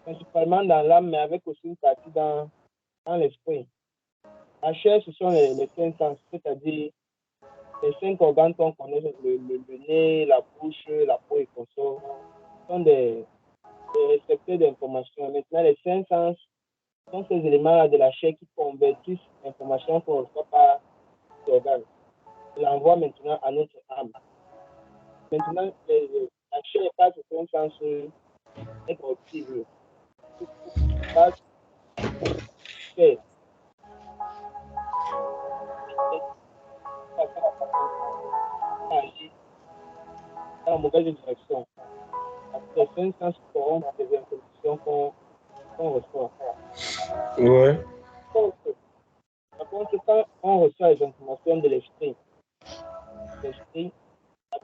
principalement dans l'âme, mais avec aussi une partie dans l'esprit. La chair, ce sont les cinq sens, c'est-à-dire les cinq organes qu'on connaît, le nez, la bouche, la peau et consort, sont des récepteurs d'informations. Maintenant, les cinq sens sont ces éléments-là de la chair qui convertissent l'information qu'on reçoit par l'organe. On l'envoie maintenant à notre âme. Maintenant, la chair passe ces cinq sens est corruptible. Passe dans la mauvaise direction. Les cinq sens corrompent les informations qu'on reçoit. Ouais. Par contre, quand on reçoit les informations de l'esprit, ça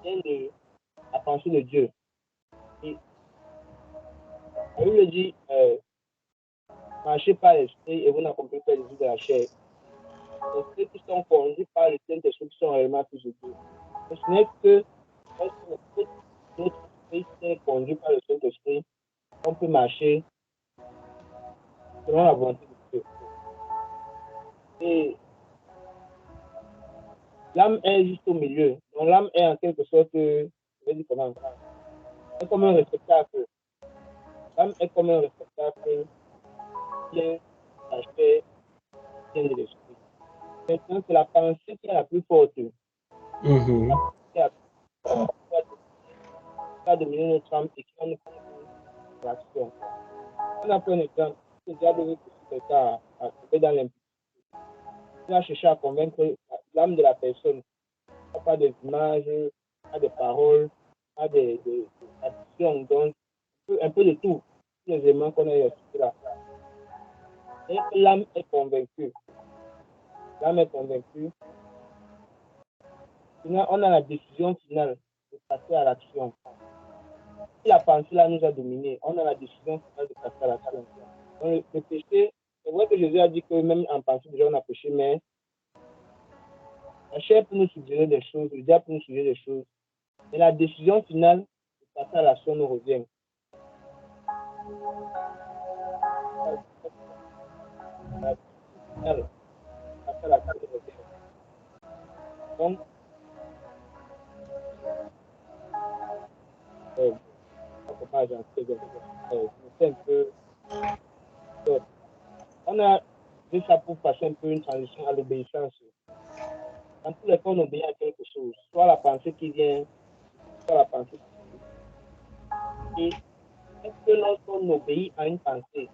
vient de la pensée de Dieu. Et la Bible dit, marchez par l'esprit et vous n'accomplissez pas les yeux de la chair. Les esprits qui sont conduits par le Saint-Esprit qui sont réellement plus de Dieu. Mais ce n'est que lorsque notre esprit est conduit par le Saint-Esprit, on peut marcher selon la volonté de Dieu. Et l'âme est juste au milieu. Donc l'âme est en quelque sorte, je vais dire comment, est comme un réceptacle. L'âme est comme un réceptacle qui vient la chair, qui vient de l'esprit. Maintenant, c'est la pensée qui est la plus forte. Qui va dominer notre âme et qui va nous conduire à l'action. On a pris un exemple. Le diable veut pousser quelqu'un à tomber dans l'impudicité. Il va chercher à convaincre l'âme de la personne. Pas des images, pas des paroles, pas des actions, donc un peu de tout. Tous les éléments qu'on a expliqués là. Et l'âme est convaincue. L'âme est convaincue. Sinon, on a la décision finale de passer à l'action. Si la pensée là nous a dominé, on a la décision finale de passer à l'action. Donc, le péché, c'est vrai que Jésus a dit que même en pensée déjà on a péché, mais la chair peut nous suggérer des choses, le diable peut nous suggérer des choses. Et la décision finale de passer à l'action nous revient. Donc, on a vu ça pour passer un peu une transition à l'obéissance. Dans tous les cas, on obéit à quelque chose, soit la pensée qui vient, soit la pensée qui vient. Et est-ce que lorsqu'on obéit à une pensée,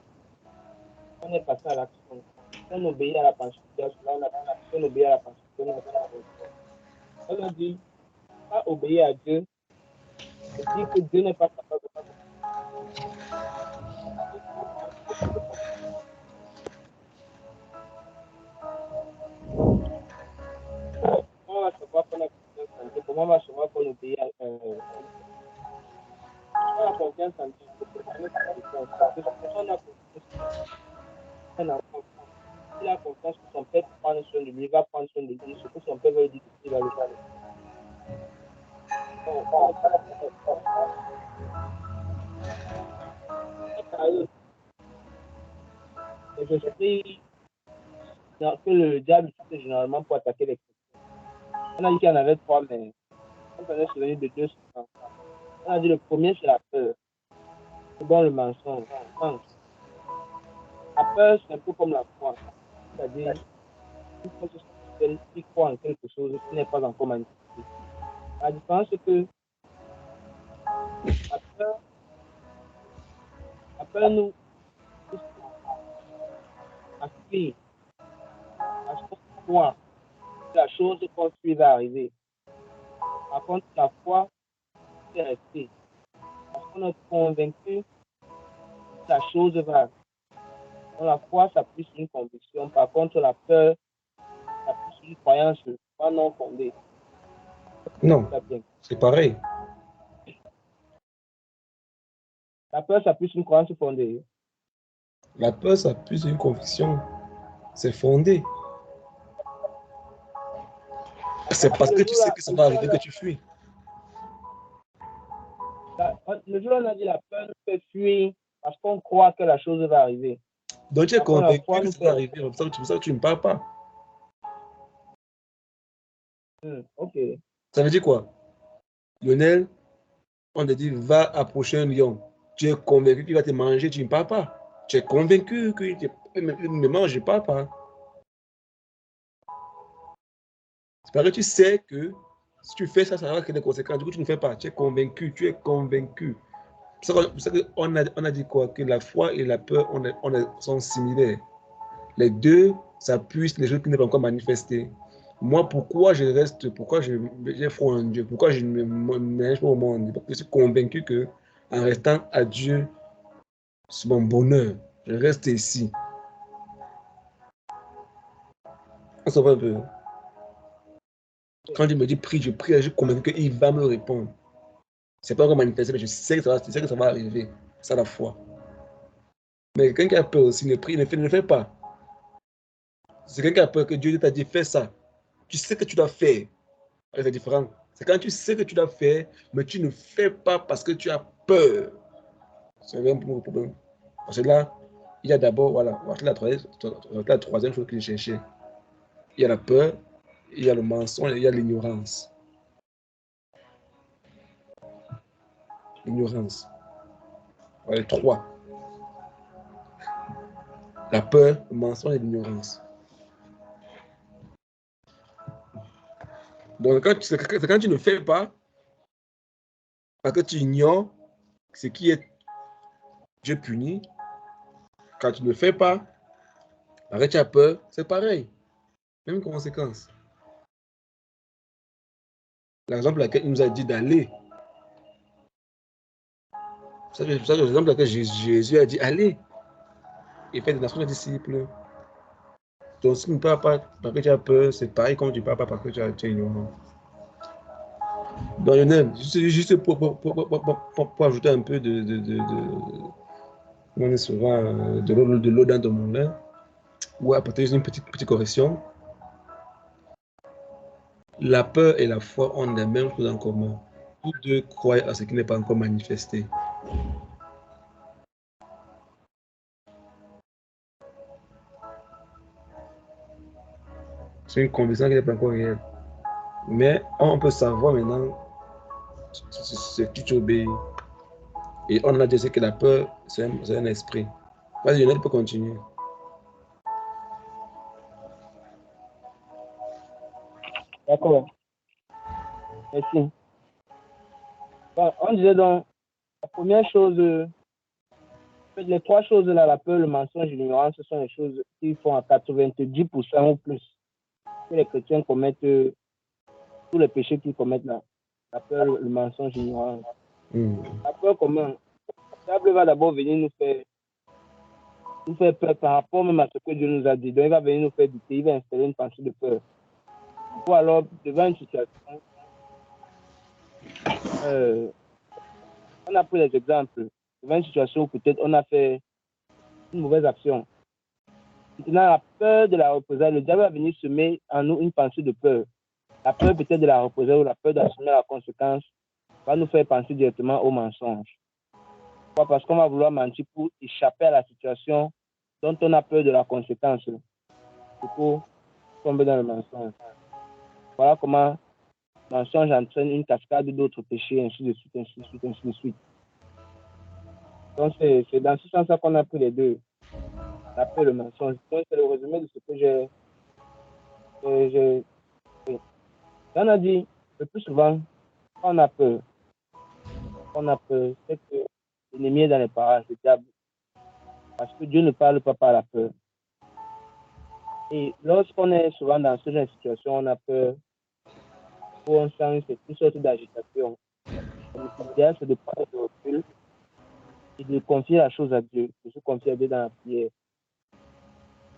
on est passé à l'action? On obéit à la pensée, on obéit à la pensée, on a dit, pas obéir à Dieu, c'est dire que Dieu n'est pas capable de faire. Comment on va savoir qu'on a confiance en Dieu? Comment on va savoir qu'on obéit à Dieu? On a confiance en Dieu. Parce que si on a confiance, s'il a confiance que son père prend soin de lui, il va prendre soin de lui, ce que son père va lui dire, il va le faire. Les esprits que le diable utilise généralement pour attaquer les chrétiens. On a dit qu'il y en avait trois, mais on peut se souvenir de deux. On a dit le premier, c'est la peur. C'est bon, le mensonge. La peur, c'est un peu comme la foi. C'est-à-dire, qui croit en quelque chose qui n'est pas encore manifesté. La différence, c'est que la peur nous aspire à ce qu'on croit que la chose qu'on suit va arriver. Par contre, la foi, c'est rester. Parce qu'on est convaincu que la chose va arriver. Donc, la foi, ça plus une conviction. Par contre, la peur, ça plus une croyance pas non fondée. Non, c'est pareil. La peur, ça plus une croyance fondée. La peur, ça plus une conviction. C'est fondé. C'est parce que tu sais que ça va arriver que tu fuis. Le jour où on a dit la peur nous fait fuir parce qu'on croit que la chose va arriver. Donc tu es Après, la convaincu foi que nous ça fait... va arriver, c'est pour ça que tu ne parles pas. Ok. Ça veut dire quoi? Lionel, on te dit, va approcher un lion. Tu es convaincu qu'il va te manger, tu ne parles pas. Tu es convaincu qu'il me mange, je ne parle pas. C'est parce que tu sais que si tu fais ça, ça va créer des conséquences. Du coup, tu ne fais pas. Tu es convaincu, tu es convaincu. C'est pour ça qu'on a dit quoi? Que la foi et la peur sont similaires. Les deux, ça puise les choses qui ne sont pas encore manifestées. Moi, pourquoi j'ai foi en Dieu? Pourquoi je ne me mélange pas au monde? Parce que je suis convaincu que en restant à Dieu, c'est mon bonheur. Je reste ici. On s'en va un peu. Quand il me dit prie, je prie, je suis convaincu qu'il va me répondre. C'est pas encore manifesté, mais je sais que ça va arriver. C'est la foi. Mais quelqu'un qui a peur aussi ne prie, ne le fait pas. C'est quelqu'un qui a peur que Dieu t'a dit fais ça. Tu sais que tu dois faire. C'est différent. C'est quand tu sais que tu dois faire, mais tu ne fais pas parce que tu as peur. C'est un problème. Parce que là, il y a d'abord, voilà, la troisième chose que je cherchais. Il y a la peur, il y a le mensonge, il y a l'ignorance. L'ignorance. Voilà, trois. La peur, le mensonge et l'ignorance. Donc, c'est quand tu ne fais pas, parce que tu ignores ce qui est Dieu puni, quand tu ne fais pas, parce que tu as peur, c'est pareil. Même conséquence. L'exemple pour laquelle il nous a dit d'aller. C'est l'exemple pour laquelle Jésus a dit allez et faites des nations des disciples. Donc, si tu ne parles pas parce que tu as peur, c'est pareil comme tu ne parles pas parce que tu es ignorant. Donc, Lionel, juste pour ajouter un peu on est souvent de l'eau dans ton moulin, ou apporter une petite correction. La peur et la foi ont les mêmes choses en commun. Tous deux croient à ce qui n'est pas encore manifesté. C'est une conviction qui n'est pas encore réelle. Mais on peut savoir maintenant ce qui t'obéit. Et on a dit que la peur, c'est un esprit. Vas-y, Lionel peut continuer. D'accord. Merci. Bon, on disait donc, la première chose, les trois choses là, la peur, le mensonge et l'ignorance, ce sont les choses qui font à 90% ou plus que les chrétiens commettent tous les péchés qu'ils commettent là. La peur, le mensonge et l'ignorance. La peur, comment? Le diable va d'abord venir nous faire peur par rapport même à ce que Dieu nous a dit. Donc, il va venir nous faire douter, il va installer une pensée de peur. Ou alors, devant une situation, on a pris des exemples. Devant une situation où peut-être on a fait une mauvaise action. Maintenant, la peur de la représailles, le diable va venir semer en nous une pensée de peur. La peur peut-être de la représailles ou la peur d'assumer la conséquence va nous faire penser directement au mensonge. Pourquoi? Parce qu'on va vouloir mentir pour échapper à la situation dont on a peur de la conséquence. Du coup, tomber dans le mensonge. Voilà comment le mensonge entraîne une cascade d'autres péchés, ainsi de suite, ainsi de suite, ainsi de suite. Donc, c'est dans ce sens-là qu'on a pris les deux. La peur et le mensonge. Donc, c'est le résumé de ce que j'ai fait. On a dit le plus souvent, quand on a peur, c'est que l'ennemi est dans les parages, le diable. Parce que Dieu ne parle pas par la peur. Et lorsqu'on est souvent dans ce genre de situation, on a peur, où on sent une sorte d'agitation. L'idéal, c'est de prendre le recul et de confier la chose à Dieu, de se confier à Dieu dans la prière.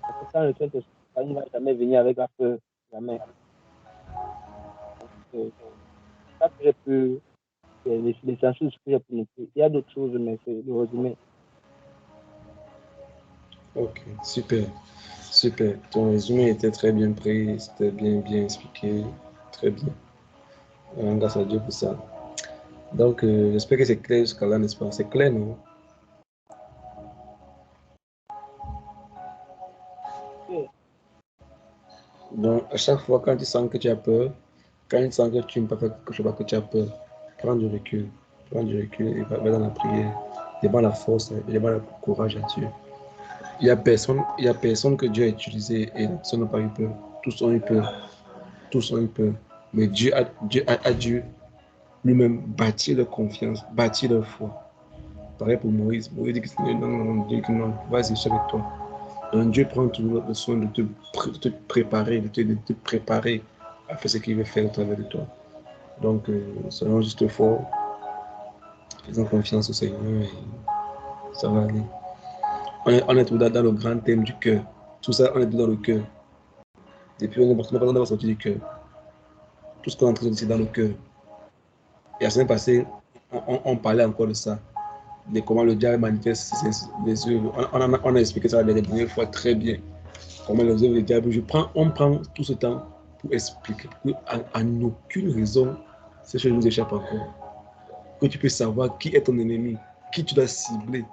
Parce que sans le Saint-Esprit, il ne va jamais venir avec la peur, jamais. C'est ça que j'ai pu, l'essentiel de ce que j'ai pu noter. Il y a d'autres choses, mais c'est le résumé. Ok, super. Super. Ton résumé était très bien pris, c'était bien expliqué. Très bien. Grâce à Dieu pour ça. Donc, j'espère que c'est clair jusqu'à là, n'est-ce pas? C'est clair, non? Donc, à chaque fois, quand tu sens que tu as peur, quand tu sens que tu ne peux pas faire quelque chose parce que tu as peur, prends du recul. Prends du recul et va dans la prière. Demande la force, demande le courage à Dieu. Il y a personne que Dieu a utilisé et la personne n'a pas eu peur. Tous ont eu peur. Tous ont eu peur. Mais a dû lui-même bâtir leur confiance, bâtir leur foi. Pareil pour Moïse. Moïse dit que non, Dieu dit que non, vas-y, je suis avec toi. Donc Dieu prend toujours le soin de te préparer, de te préparer à faire ce qu'il veut faire au travers de toi. Donc, soyons juste forts, faisons confiance au Seigneur et ça va aller. On est tout dans le grand thème du cœur. Tout ça, on est tout dans le cœur. Depuis, on n'a pas sorti du cœur. Tout ce qu'on est en train de dire, c'est dans le cœur. Et la semaine passée, on parlait encore de ça, de comment le diable manifeste les œuvres. On a expliqué ça la dernière fois très bien. Comment les œuvres du diable. On prend tout ce temps pour expliquer qu'en aucune raison, ces choses nous échappent encore. Que tu peux savoir qui est ton ennemi, qui tu dois cibler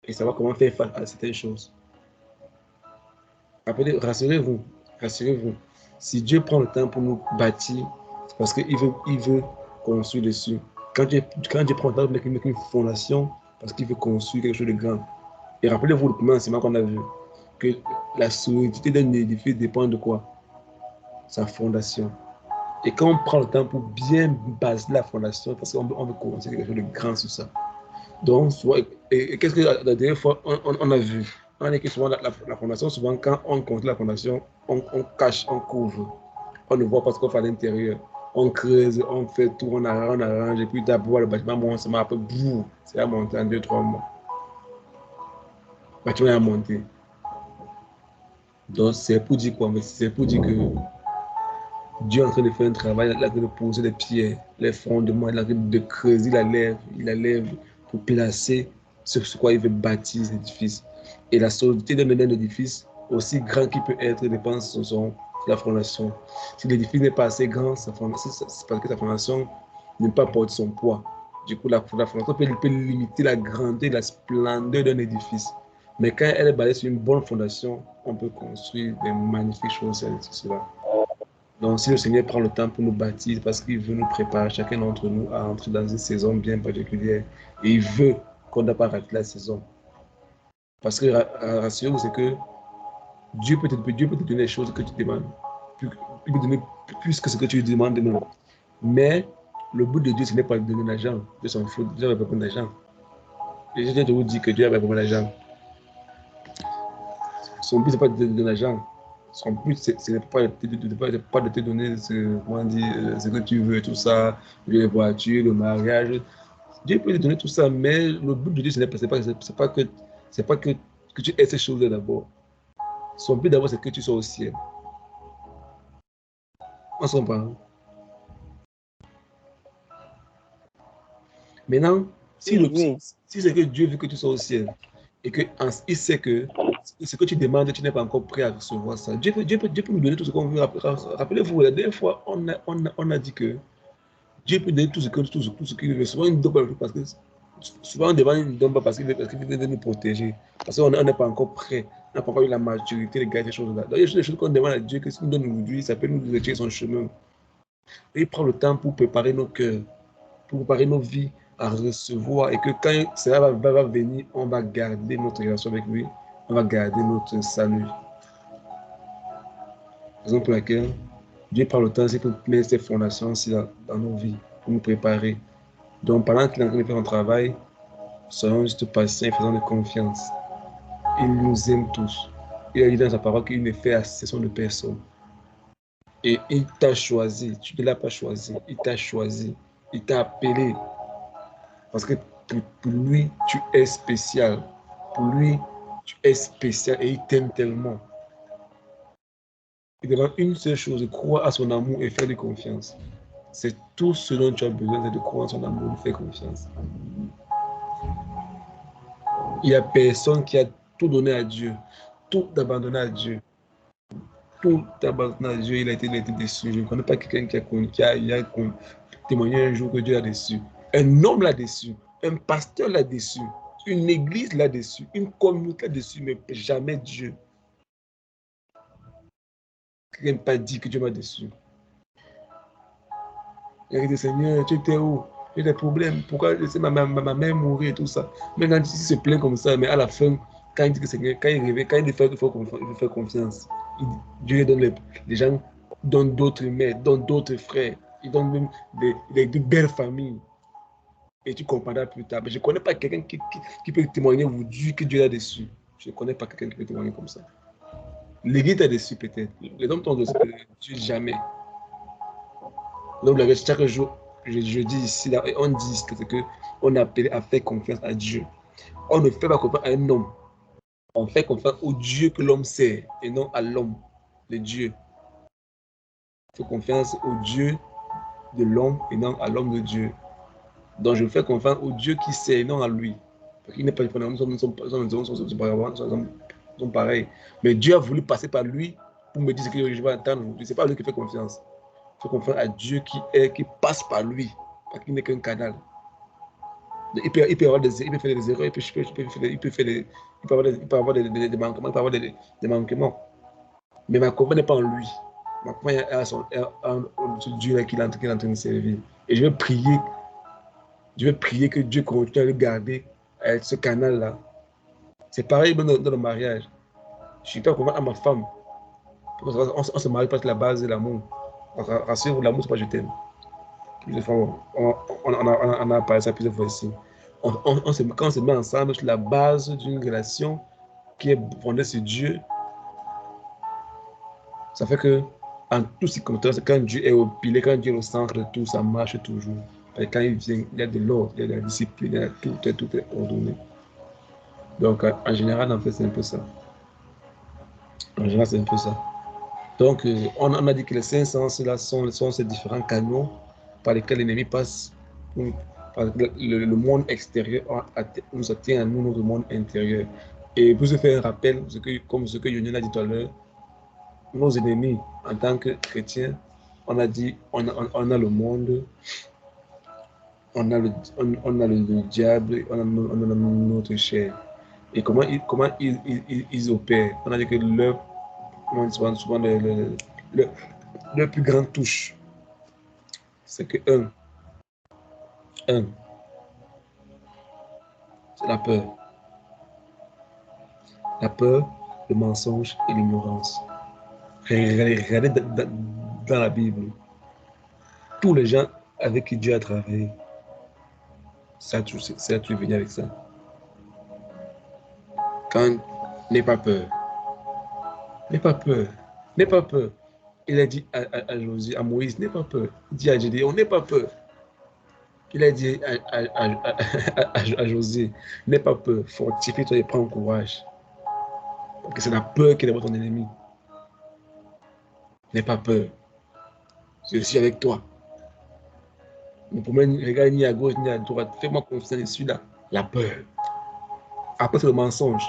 et savoir comment faire face à certaines choses. Rassurez-vous, rassurez-vous. Si Dieu prend le temps pour nous bâtir, c'est parce qu'il veut construire dessus. Quand Dieu prend le temps pour mettre une fondation, parce qu'il veut construire quelque chose de grand. Et rappelez-vous le premier enseignement qu'on a vu, que la solidité d'un édifice dépend de quoi? Sa fondation. Et quand on prend le temps pour bien baser la fondation, parce qu'on veut construire quelque chose de grand sur ça. Donc, et qu'est-ce que la dernière fois on a vu? On a dit que souvent la fondation, souvent quand on construit la fondation, on cache, on couvre. On ne voit pas ce qu'on fait à l'intérieur. On creuse, on fait tout, on arrange, et puis d'abord le bâtiment monte, c'est après, boum, c'est à monter en 2-3 mois. Le bâtiment est à monter. Donc, c'est pour dire quoi? C'est pour dire que Dieu est en train de faire un travail, il est en train de poser les pierres, les fondements, il est en train de creuser il la lève pour placer sur quoi il veut bâtir l'édifice. Et la solidité d'un édifice, aussi grand qu'il peut être, dépend de la fondation. Si l'édifice n'est pas assez grand, c'est parce que sa fondation n'est pas porter son poids. Du coup, la fondation peut limiter la grandeur et la splendeur d'un édifice. Mais quand elle est basée sur une bonne fondation, on peut construire des magnifiques choses sur cela. Donc, si le Seigneur prend le temps pour nous bâtir, parce qu'il veut nous préparer, chacun d'entre nous, à entrer dans une saison bien particulière. Et il veut qu'on n'a pas raté la saison. Parce que, rassurez-vous, c'est que Dieu peut te donner les choses que tu demandes. Il peut donner plus que ce que tu demandes de nous. Mais le but de Dieu, ce n'est pas de donner l'argent. Dieu s'en fout. Dieu n'a pas besoin d'argent. Et je viens de vous dire que Dieu n'a pas besoin d'argent. Son but, ce n'est pas de te donner l'argent. Son but, ce n'est pas de te donner ce que tu veux, tout ça, les voitures, le mariage. Dieu peut te donner tout ça, mais le but de Dieu, ce n'est pas que tu aies ces choses-là d'abord. Son but d'abord, c'est que tu sois au ciel. On s'en parle. Maintenant, si c'est que Dieu veut que tu sois au ciel et qu'il sait que ce que tu demandes, tu n'es pas encore prêt à recevoir ça, Dieu peut nous donner tout ce qu'on veut. Rappelez-vous, la dernière fois, on a dit que Dieu peut donner tout ce qu'il veut. Souvent, il ne donne pas parce que souvent, on demande, il ne donne pas parce qu'il veut nous protéger. Parce qu'on n'est pas encore prêt. On n'a pas encore eu la maturité de garder ces choses-là. Donc, il y a des choses qu'on demande à Dieu que s'il nous donne aujourd'hui, ça peut nous retirer son chemin. Et il prend le temps pour préparer nos cœurs, pour préparer nos vies à recevoir et que quand cela va venir, on va garder notre relation avec lui, on va garder notre salut. Raison pour laquelle Dieu prend le temps pour mettre ces fondations dans nos vies, pour nous préparer. Donc, pendant qu'il est en train de faire son travail, soyons juste patients et faisons de confiance. Il nous aime tous. Il a dit dans sa parole qu'il ne fait exception de personne. Et il t'a choisi. Tu ne l'as pas choisi. Il t'a choisi. Il t'a appelé. Parce que pour lui, tu es spécial. Pour lui, tu es spécial et il t'aime tellement. Il demande une seule chose, croire à son amour et faire de confiance. C'est tout ce dont tu as besoin, c'est de croire à son amour et de faire confiance. Il n'y a personne qui a tout donné à Dieu, tout abandonné à Dieu. Tout abandonné à Dieu, il a été déçu. Je ne connais pas quelqu'un qui a témoigné un jour que Dieu l'a déçu. Un homme l'a déçu, un pasteur l'a déçu, une église l'a déçu, une communauté l'a déçu, mais jamais Dieu. quelqu'un pas dit que Dieu m'a déçu. Il a dit, Seigneur, tu étais où? J'ai des problèmes. Pourquoi laisser ma mère mourir et tout ça? Mais quand il se plaint comme ça, mais à la fin, quand il dit que Seigneur, quand il rêve, quand il fait confiance, Dieu lui donne les gens, donne d'autres mères, donne d'autres frères, il donne même des belles familles. Et tu comprendras plus tard. Mais je ne connais pas quelqu'un qui peut témoigner, vous dire que Dieu l'a déçu. Je ne connais pas quelqu'un qui peut témoigner comme ça. L'église t'a déçu peut-être. Les hommes t'ont déçu, Dieu jamais. Donc, chaque jour, je dis ici, là, on dit qu'on est appelé à faire confiance à Dieu. On ne fait pas confiance à un homme. On fait confiance au Dieu que l'homme sert et non à l'homme, le Dieu. On fait confiance au Dieu de l'homme et non à l'homme de Dieu. Donc, je fais confiance au Dieu qui sert et non à lui. Parce qu'il n'est pas différent, nous sommes pareils. Mais Dieu a voulu passer par lui pour me dire ce que je vais attendre. Ce n'est pas lui qui fait confiance. Il faut confiance à Dieu qui passe par lui. Parce qu'il n'est qu'un canal. Il peut faire des erreurs, il peut avoir des manquements, mais ma confiance n'est pas en lui. Ma confiance est en ce Dieu-là qu'il est en train de servir. Et je vais prier que Dieu continue à le garder avec ce canal-là. C'est pareil dans le mariage. Je ne suis pas confiant à ma femme. On se marie parce que la base est l'amour. Rassure-vous, l'amour, c'est pas je t'aime. On a parlé ça plusieurs fois ici. Quand on se met ensemble sur la base d'une relation qui est fondée sur Dieu, ça fait que en toutes circonstances, quand Dieu est au pilier, quand Dieu est au centre de tout, ça marche toujours. Et quand il vient, il y a de l'ordre, il y a de la discipline, tout est ordonné. Donc en général, en fait, c'est un peu ça. En général, c'est un peu ça. Donc on a dit que les 5 sens là sont ces différents canaux par lesquels l'ennemi passe. Le monde extérieur nous attient à nous, notre monde intérieur. Et pour se faire un rappel, comme ce que Yonian a dit tout à l'heure, nos ennemis en tant que chrétiens, on a dit, on a le monde, on a le diable, on a notre chair. Et comment ils opèrent? On a dit que souvent leur plus grande touche, c'est que un, c'est la peur. La peur, le mensonge et l'ignorance. Regardez dans la Bible, tous les gens avec qui Dieu a travaillé, ça a toujours venu avec ça. Quand n'aie pas peur, n'aie pas peur, n'aie pas peur. Il a dit à Josué, à Moïse, n'aie pas peur. Il dit à Gédéon, n'aie pas peur. Il a dit à Josué, n'aie pas peur, fortifie-toi et prends courage. Parce que c'est la peur qui est devant ton ennemi. N'aie pas peur. Je suis avec toi. Ne regarde ni à gauche ni à droite. Fais-moi confiance, je suis là. La peur. Après, c'est le mensonge.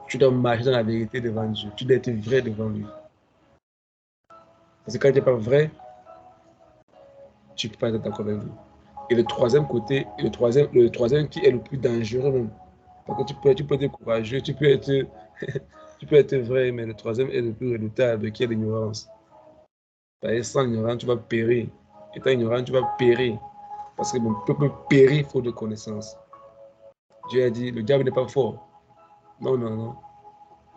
Tu dois marcher dans la vérité devant Dieu. Tu dois être vrai devant lui. Parce que quand tu n'es pas vrai, tu ne peux pas être d'accord avec lui. Et le troisième côté, le troisième qui est le plus dangereux même. Parce que tu peux être courageux, tu peux être vrai, mais le troisième est le plus redoutable, qui est l'ignorance. Parce que sans ignorance, tu vas périr. Étant ignorant, tu vas périr. Parce que mon peuple périt faute de connaissance. Dieu a dit, le diable n'est pas fort. Non, non, non.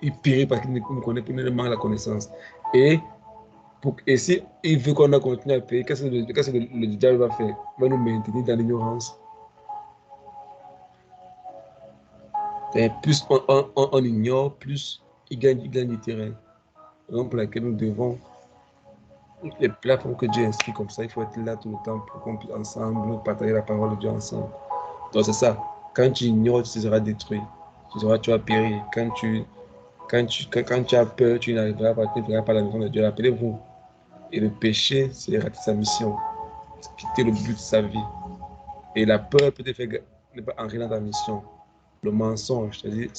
Il périt parce qu'il ne connaît plus, il manque la connaissance. Et si il veut qu'on continue à payer, qu'est-ce que le diable va faire? Il va nous maintenir dans l'ignorance. Et plus on ignore, plus il gagne du terrain. Donc pour laquelle nous devons, les plateformes que Dieu inscrit comme ça, il faut être là tout le temps pour qu'on puisse ensemble partager la parole de Dieu ensemble. Donc c'est ça. Quand tu ignores, tu seras détruit. Tu vas périr. Quand tu as peur, tu n'arriveras pas à la maison de Dieu. Rappelez-vous. Et le péché, c'est rater sa mission. C'est quitter le but de sa vie. Et la peur peut te faire ne pas entrer dans ta mission. Le mensonge, c'est-à-dire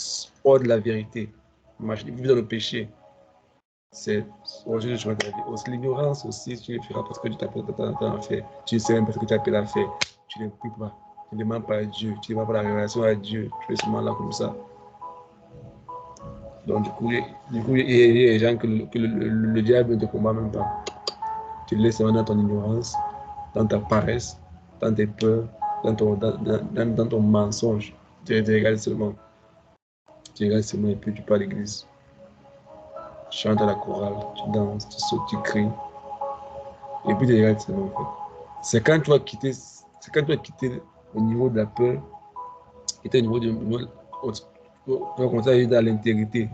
hors de la vérité. Vivre dans le péché. C'est changer le chemin de la vie. Aussi, l'ignorance aussi, tu le feras parce que tu t'appelles à faire. Tu ne sais même pas ce que tu appelles à faire. Tu n'écoutes pas. Tu ne demandes pas à Dieu. Tu ne demandes pas la relation à Dieu. Tu es seulement là comme ça. Donc, il y a des gens que le diable ne te combat même pas. Tu le laisses dans ton ignorance, dans ta paresse, dans tes peurs, dans ton mensonge. Tu regardes seulement. Tu regardes seulement et puis tu pars à l'église. Tu chantes à la chorale, tu danses, tu sautes, tu cries. Et puis tu regardes seulement en fait. C'est quand tu vas quitter, au niveau de la peur, quitter au niveau du. Tu vas commencer à aller dans l'intégrité.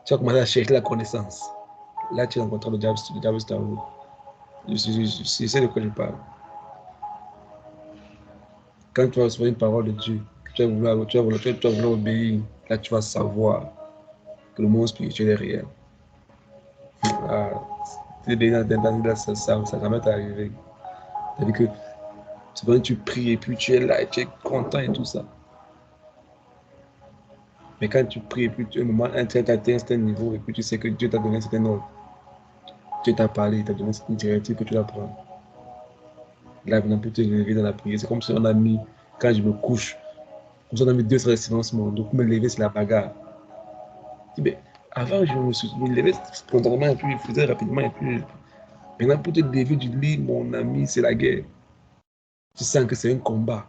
Tu vas commencer à chercher la connaissance. Là, tu rencontres le diable sur ta route. Je sais de quoi je parle. Quand tu vas recevoir une parole de Dieu, tu vas vouloir obéir, là, tu vas savoir que le monde spirituel est réel. Ah, c'est bien dans ça va t'arriver. C'est-à-dire que souvent tu pries et puis tu es là et tu es content et tout ça. Mais quand tu pries et puis un moment, tu as atteint un certain niveau et puis tu sais que Dieu t'a donné un certain ordre. Dieu t'a parlé, il t'a donné une directive que tu dois prendre. Là, maintenant, pour te lever dans la prière, c'est comme si on a mis, quand je me couche, comme si on a mis 2 heures de silence, donc me lever, c'est la bagarre. Mais avant, je me levais spontanément et puis je faisais rapidement et puis maintenant, pour te lever du lit, mon ami, c'est la guerre. Tu sens que c'est un combat.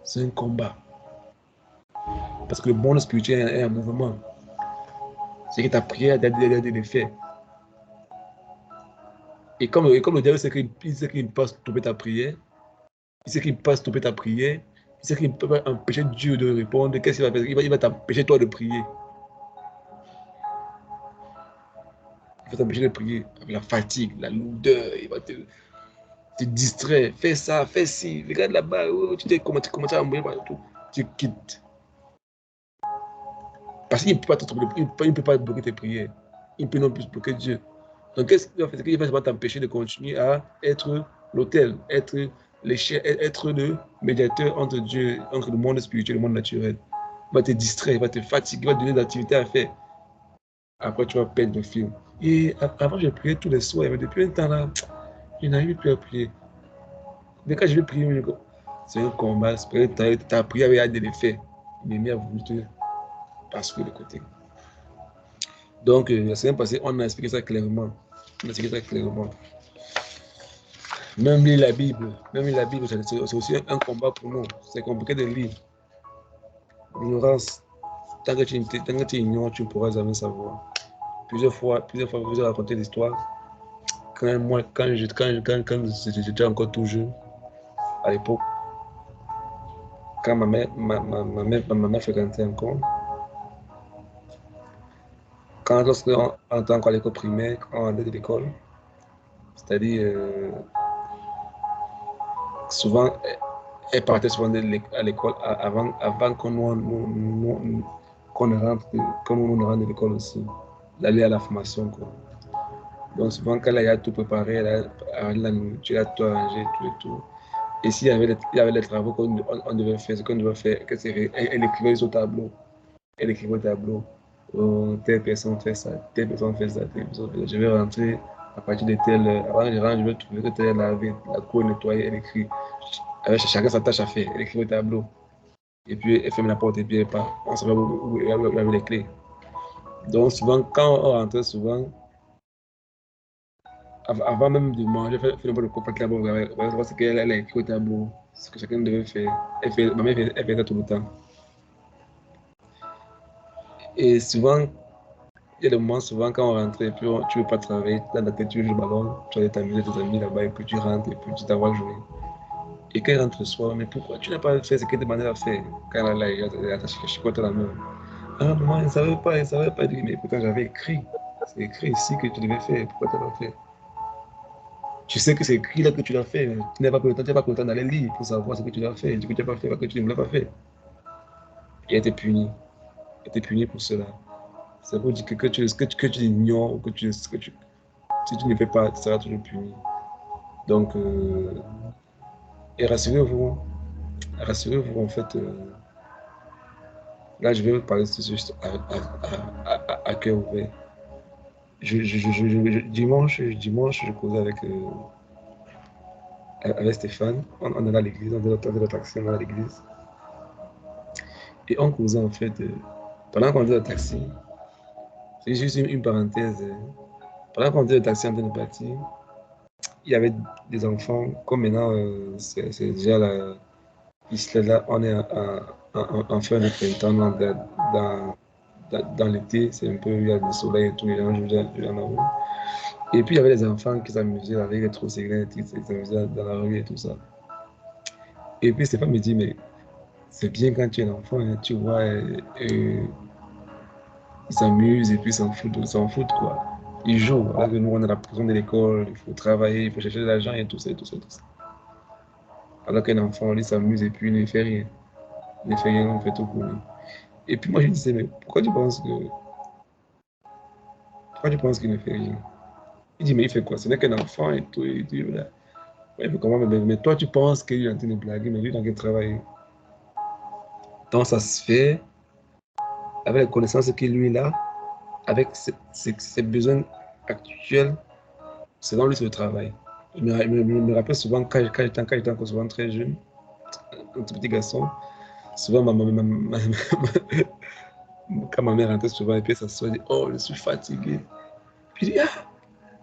C'est un combat. Parce que le monde spirituel est en mouvement. C'est que ta prière a des effets. Et comme le diable sait qu'il ne peut pas stopper ta prière, il sait qu'il ne peut pas stopper ta prière, il sait qu'il ne peut pas empêcher Dieu de répondre, qu'est-ce qu'il va faire? Il va t'empêcher toi de prier. Il va t'empêcher de prier avec la fatigue, la lourdeur, il va te distraire. Fais ça, fais ci, regarde là-bas, oh, tu commences à mourir partout. Tu quittes. Parce qu'il ne peut pas il ne peut pas bloquer tes prières. Il ne peut non plus bloquer Dieu. Donc, qu'est-ce qu'il va faire? C'est qu'il va t'empêcher de continuer à être l'autel, être le médiateur entre Dieu, entre le monde spirituel et le monde naturel. Il va te distraire, il va te fatiguer, il va te donner des activités à faire. Après, tu vas perdre le fil. Et avant, je priais tous les soirs, mais depuis un temps là, je n'arrive plus à prier. Mais quand je vais prier, c'est un combat. Ta prière avait des effets. Mais a voulu te passer de côté. Donc, la semaine passée, on a expliqué ça clairement. On a expliqué ça clairement. Même lire la Bible, c'est aussi un combat pour nous. C'est compliqué de lire. L'ignorance, tant que tu ignores, tu ne pourras jamais savoir. Plusieurs fois, je vous ai raconté l'histoire. Quand j'étais encore tout jeune, à l'époque, quand ma mère fréquentait encore, lorsqu'on était encore à l'école primaire, quand on allait de l'école, c'est-à-dire souvent, elle partait souvent à l'école avant qu'on ne rentre de l'école aussi, d'aller à la formation, quoi. Donc souvent, quand elle a tout préparé, elle a la nourriture, elle a tout arrangé, tout et tout. Et s'il y avait les travaux qu'on devait faire, ce qu'on devait faire, elle écrivait sur le tableau. Elle écrivait au tableau. Telle personne fait ça, telle personne fait ça, telle personne fait ça. Je vais rentrer à partir de telle heure. Avant de rentrer, je vais trouver que telle laver, la cour nettoyer, elle écrit. Chacun sa tâche à faire. Elle écrit au tableau. Et puis elle ferme la porte et puis elle part. On savait où il y avait les clés. Donc souvent, quand on rentrait souvent, avant même de manger, faire un peu de copain là-bas, on va voir ce qu'elle a écrit au tableau, ce que chacun devait faire. Ma mère, elle fait ça tout le temps. Et souvent, il y a des moments, souvent, quand on rentre et puis tu ne veux pas travailler, dans ta tête, tu joues le ballon, tu vas t'amuser tes amis là-bas et puis tu rentres et puis tu t'envoies jouer. Et quand elle rentre le soir, mais pourquoi tu n'as pas fait ce qu'elle demandait à faire? Quand elle a chicoté la main. Ah, maman, elle ne savait pas dire, mais pourtant j'avais écrit. C'est écrit ici que tu devais faire, pourquoi tu n'as pas fait? Tu sais que c'est écrit là que tu l'as fait, mais tu n'as pas pris le temps d'aller lire pour savoir ce que tu dois faire, ce que tu n'as pas fait, ce que tu ne voulais pas faire. Et elle était punie. Elle était punie pour cela. C'est pour dire que tu ignores, si tu ne fais pas, tu seras toujours puni. Donc, et rassurez-vous en fait, là je vais vous parler juste à cœur ouvert. Dimanche, je causais avec Stéphane, on allait à l'église, on faisait notre action à l'église. Et on causait en fait Pendant qu'on était au taxi, c'est juste une parenthèse. Pendant qu'on était au taxi en train de partir, il y avait des enfants, comme maintenant, c'est déjà la, ici, là, on est en fin de printemps, dans l'été, c'est un peu, il y a le soleil et tout, les gens jouent dans la rue. Et puis, il y avait des enfants qui s'amusaient avec les trottinettes, ils s'amusaient dans la rue et tout ça. Et puis, Stéphane me dit, mais c'est bien quand tu es un enfant, hein, tu vois, ils s'amusent et puis ils s'en foutent, quoi. Ils jouent, alors que nous, on a la pression de l'école, il faut travailler, il faut chercher de l'argent et tout ça, et tout ça, et tout ça. Alors qu'un enfant, lui, s'amuse et puis il ne fait rien. Il ne fait rien, on fait tout pour lui. Et puis moi, je disais, mais pourquoi tu penses qu'il ne fait rien? Il dit, mais il fait quoi? Ce n'est qu'un enfant et tout, et tout. Là. Ouais, mais comment, mais toi, tu penses qu'il est en train de blaguer, mais lui, il est en train de travailler. Donc, ça se fait avec les connaissances qu'il lui a, avec ses besoins actuels, selon lui, c'est le travail. Je me rappelle souvent, quand j'étais encore souvent très jeune, un tout petit garçon, souvent, quand ma mère rentrait souvent, et puis elle s'assoit, elle dit, oh, je suis fatigué. Puis je dis, ah,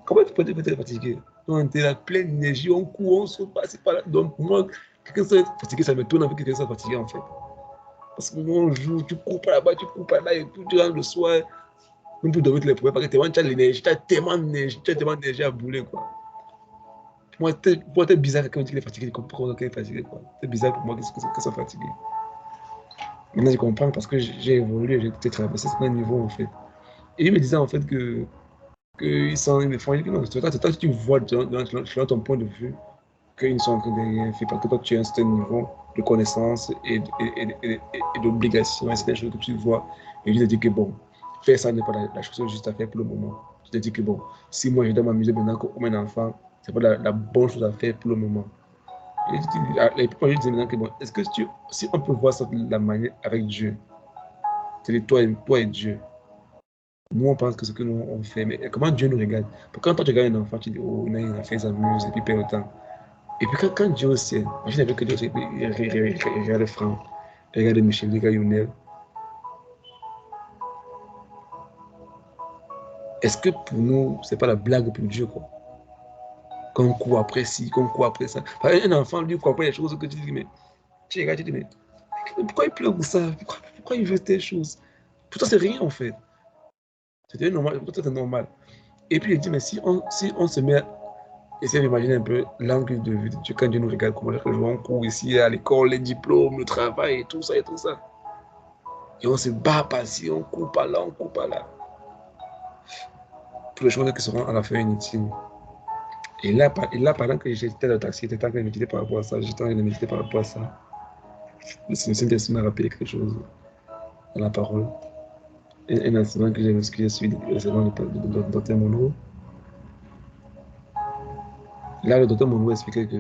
comment tu peux être fatigué? On était là, pleine d'énergie, on court, on saute par-ci, par-là. Donc, pour moi, quelqu'un soit fatigué, ça me tourne avec quelqu'un soit fatigué, en fait. Parce qu'on joue, tu cours par là-bas, tu cours par là, et puis tu rentres le soir, même pour dormir, tu les pouvais, parce que tu as l'énergie, tu as tellement d'énergie à bouler, quoi. Pour moi, c'est bizarre quand on dit qu'il est fatigué, je comprends qu'il est fatigué, quoi. C'est bizarre pour moi qu'il soit fatigué. Maintenant, je comprends parce que j'ai évolué, j'ai traversé certains niveaux, en fait. Et il me disait, en fait, qu'ils sont, ils me font, non, c'est toi, tu vois, selon ton point de vue, qu'ils sont en train de rien faire parce que toi, tu as un certain niveau de connaissance et d'obligation, et c'est des choses que tu vois. Et je te dis que bon, faire ça n'est pas la chose juste à faire pour le moment. Je te dis que bon, si moi je dois m'amuser maintenant comme un enfant, c'est pas la bonne chose à faire pour le moment. Et puis moi je dis maintenant que bon, est-ce que si on peut voir ça de la manière avec Dieu, c'est-à-dire toi et Dieu. Nous, on pense que ce que nous on fait, mais comment Dieu nous regarde? Parce que quand toi tu regardes un enfant, tu dis, oh, il a fait, il s'amuse, et puis il perd le temps. Et puis quand Dieu au ciel, imagine avec que Dieu au ciel, il regarde Franck, il regarde Michel, il regarde Younes. Est-ce que pour nous, c'est pas la blague pour Dieu, quoi? Qu'on court après ci, qu'on court après ça. Parce qu'un enfant, lui, court après les choses que tu dis, mais tu regardes, tu dis, mais pourquoi il pleure pour ça? Pourquoi il veut telle chose? Pour toi, c'est rien, en fait. C'était normal, pour toi, c'est normal. Et puis il dit, mais si on se met essayer d'imaginer un peu l'angle de vue de Dieu quand Dieu nous regarde, comment on court ici à l'école, les diplômes, le travail et tout ça et tout ça. Et on se bat par-ci, on court par là, on court par là. Pour les choses qui seront à la fin inutiles. Et là pendant que j'étais dans le taxi, j'étais en train de méditer par rapport à ça, j'étais en train de méditer par rapport à ça. Le Saint-Esprit m'a rappelé quelque chose dans la parole. Un incident que j'ai suivi récemment le docteur Monroe. Là, le docteur Monroe expliquait que,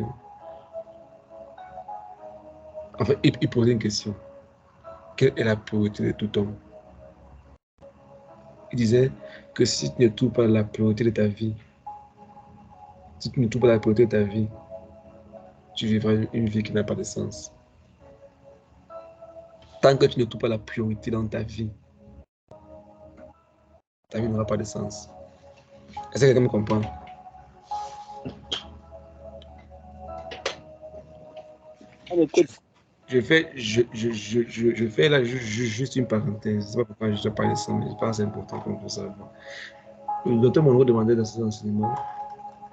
en fait, il posait une question. Quelle est la priorité de tout homme? Il disait que si tu ne trouves pas la priorité de ta vie, si tu ne trouves pas la priorité de ta vie, tu vivras une vie qui n'a pas de sens. Tant que tu ne trouves pas la priorité dans ta vie n'aura pas de sens. Est-ce que quelqu'un me comprend? On écoute. Je fais là juste une parenthèse. Je ne sais pas pourquoi je dois parler de ça, mais je pense que c'est important qu'on puisse savoir. Le docteur Monroe demandait dans ses enseignements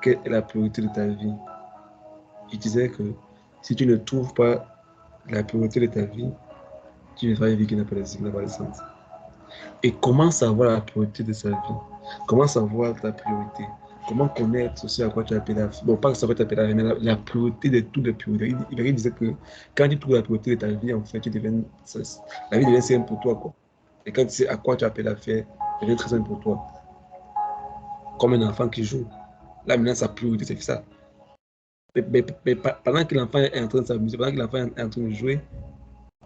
quelle est la priorité de ta vie. Il disait que si tu ne trouves pas la priorité de ta vie, tu vivras une vie qui n'a pas de sens. Et comment savoir la priorité de sa vie? Comment savoir ta priorité? Comment connaître ce à quoi tu as appelé la vie? Bon, pas ce à quoi tu as appelé la vie, mais la priorité de toutes les priorités. Il disait que quand tu trouves la priorité de ta vie, en fait, la vie devient simple pour toi, quoi. Et quand tu sais à quoi tu as appelé la faire, elle devient très simple pour toi. Comme un enfant qui joue. Là, maintenant, sa priorité, c'est ça. Mais pendant que l'enfant est en train de s'amuser, pendant que l'enfant est en train de jouer,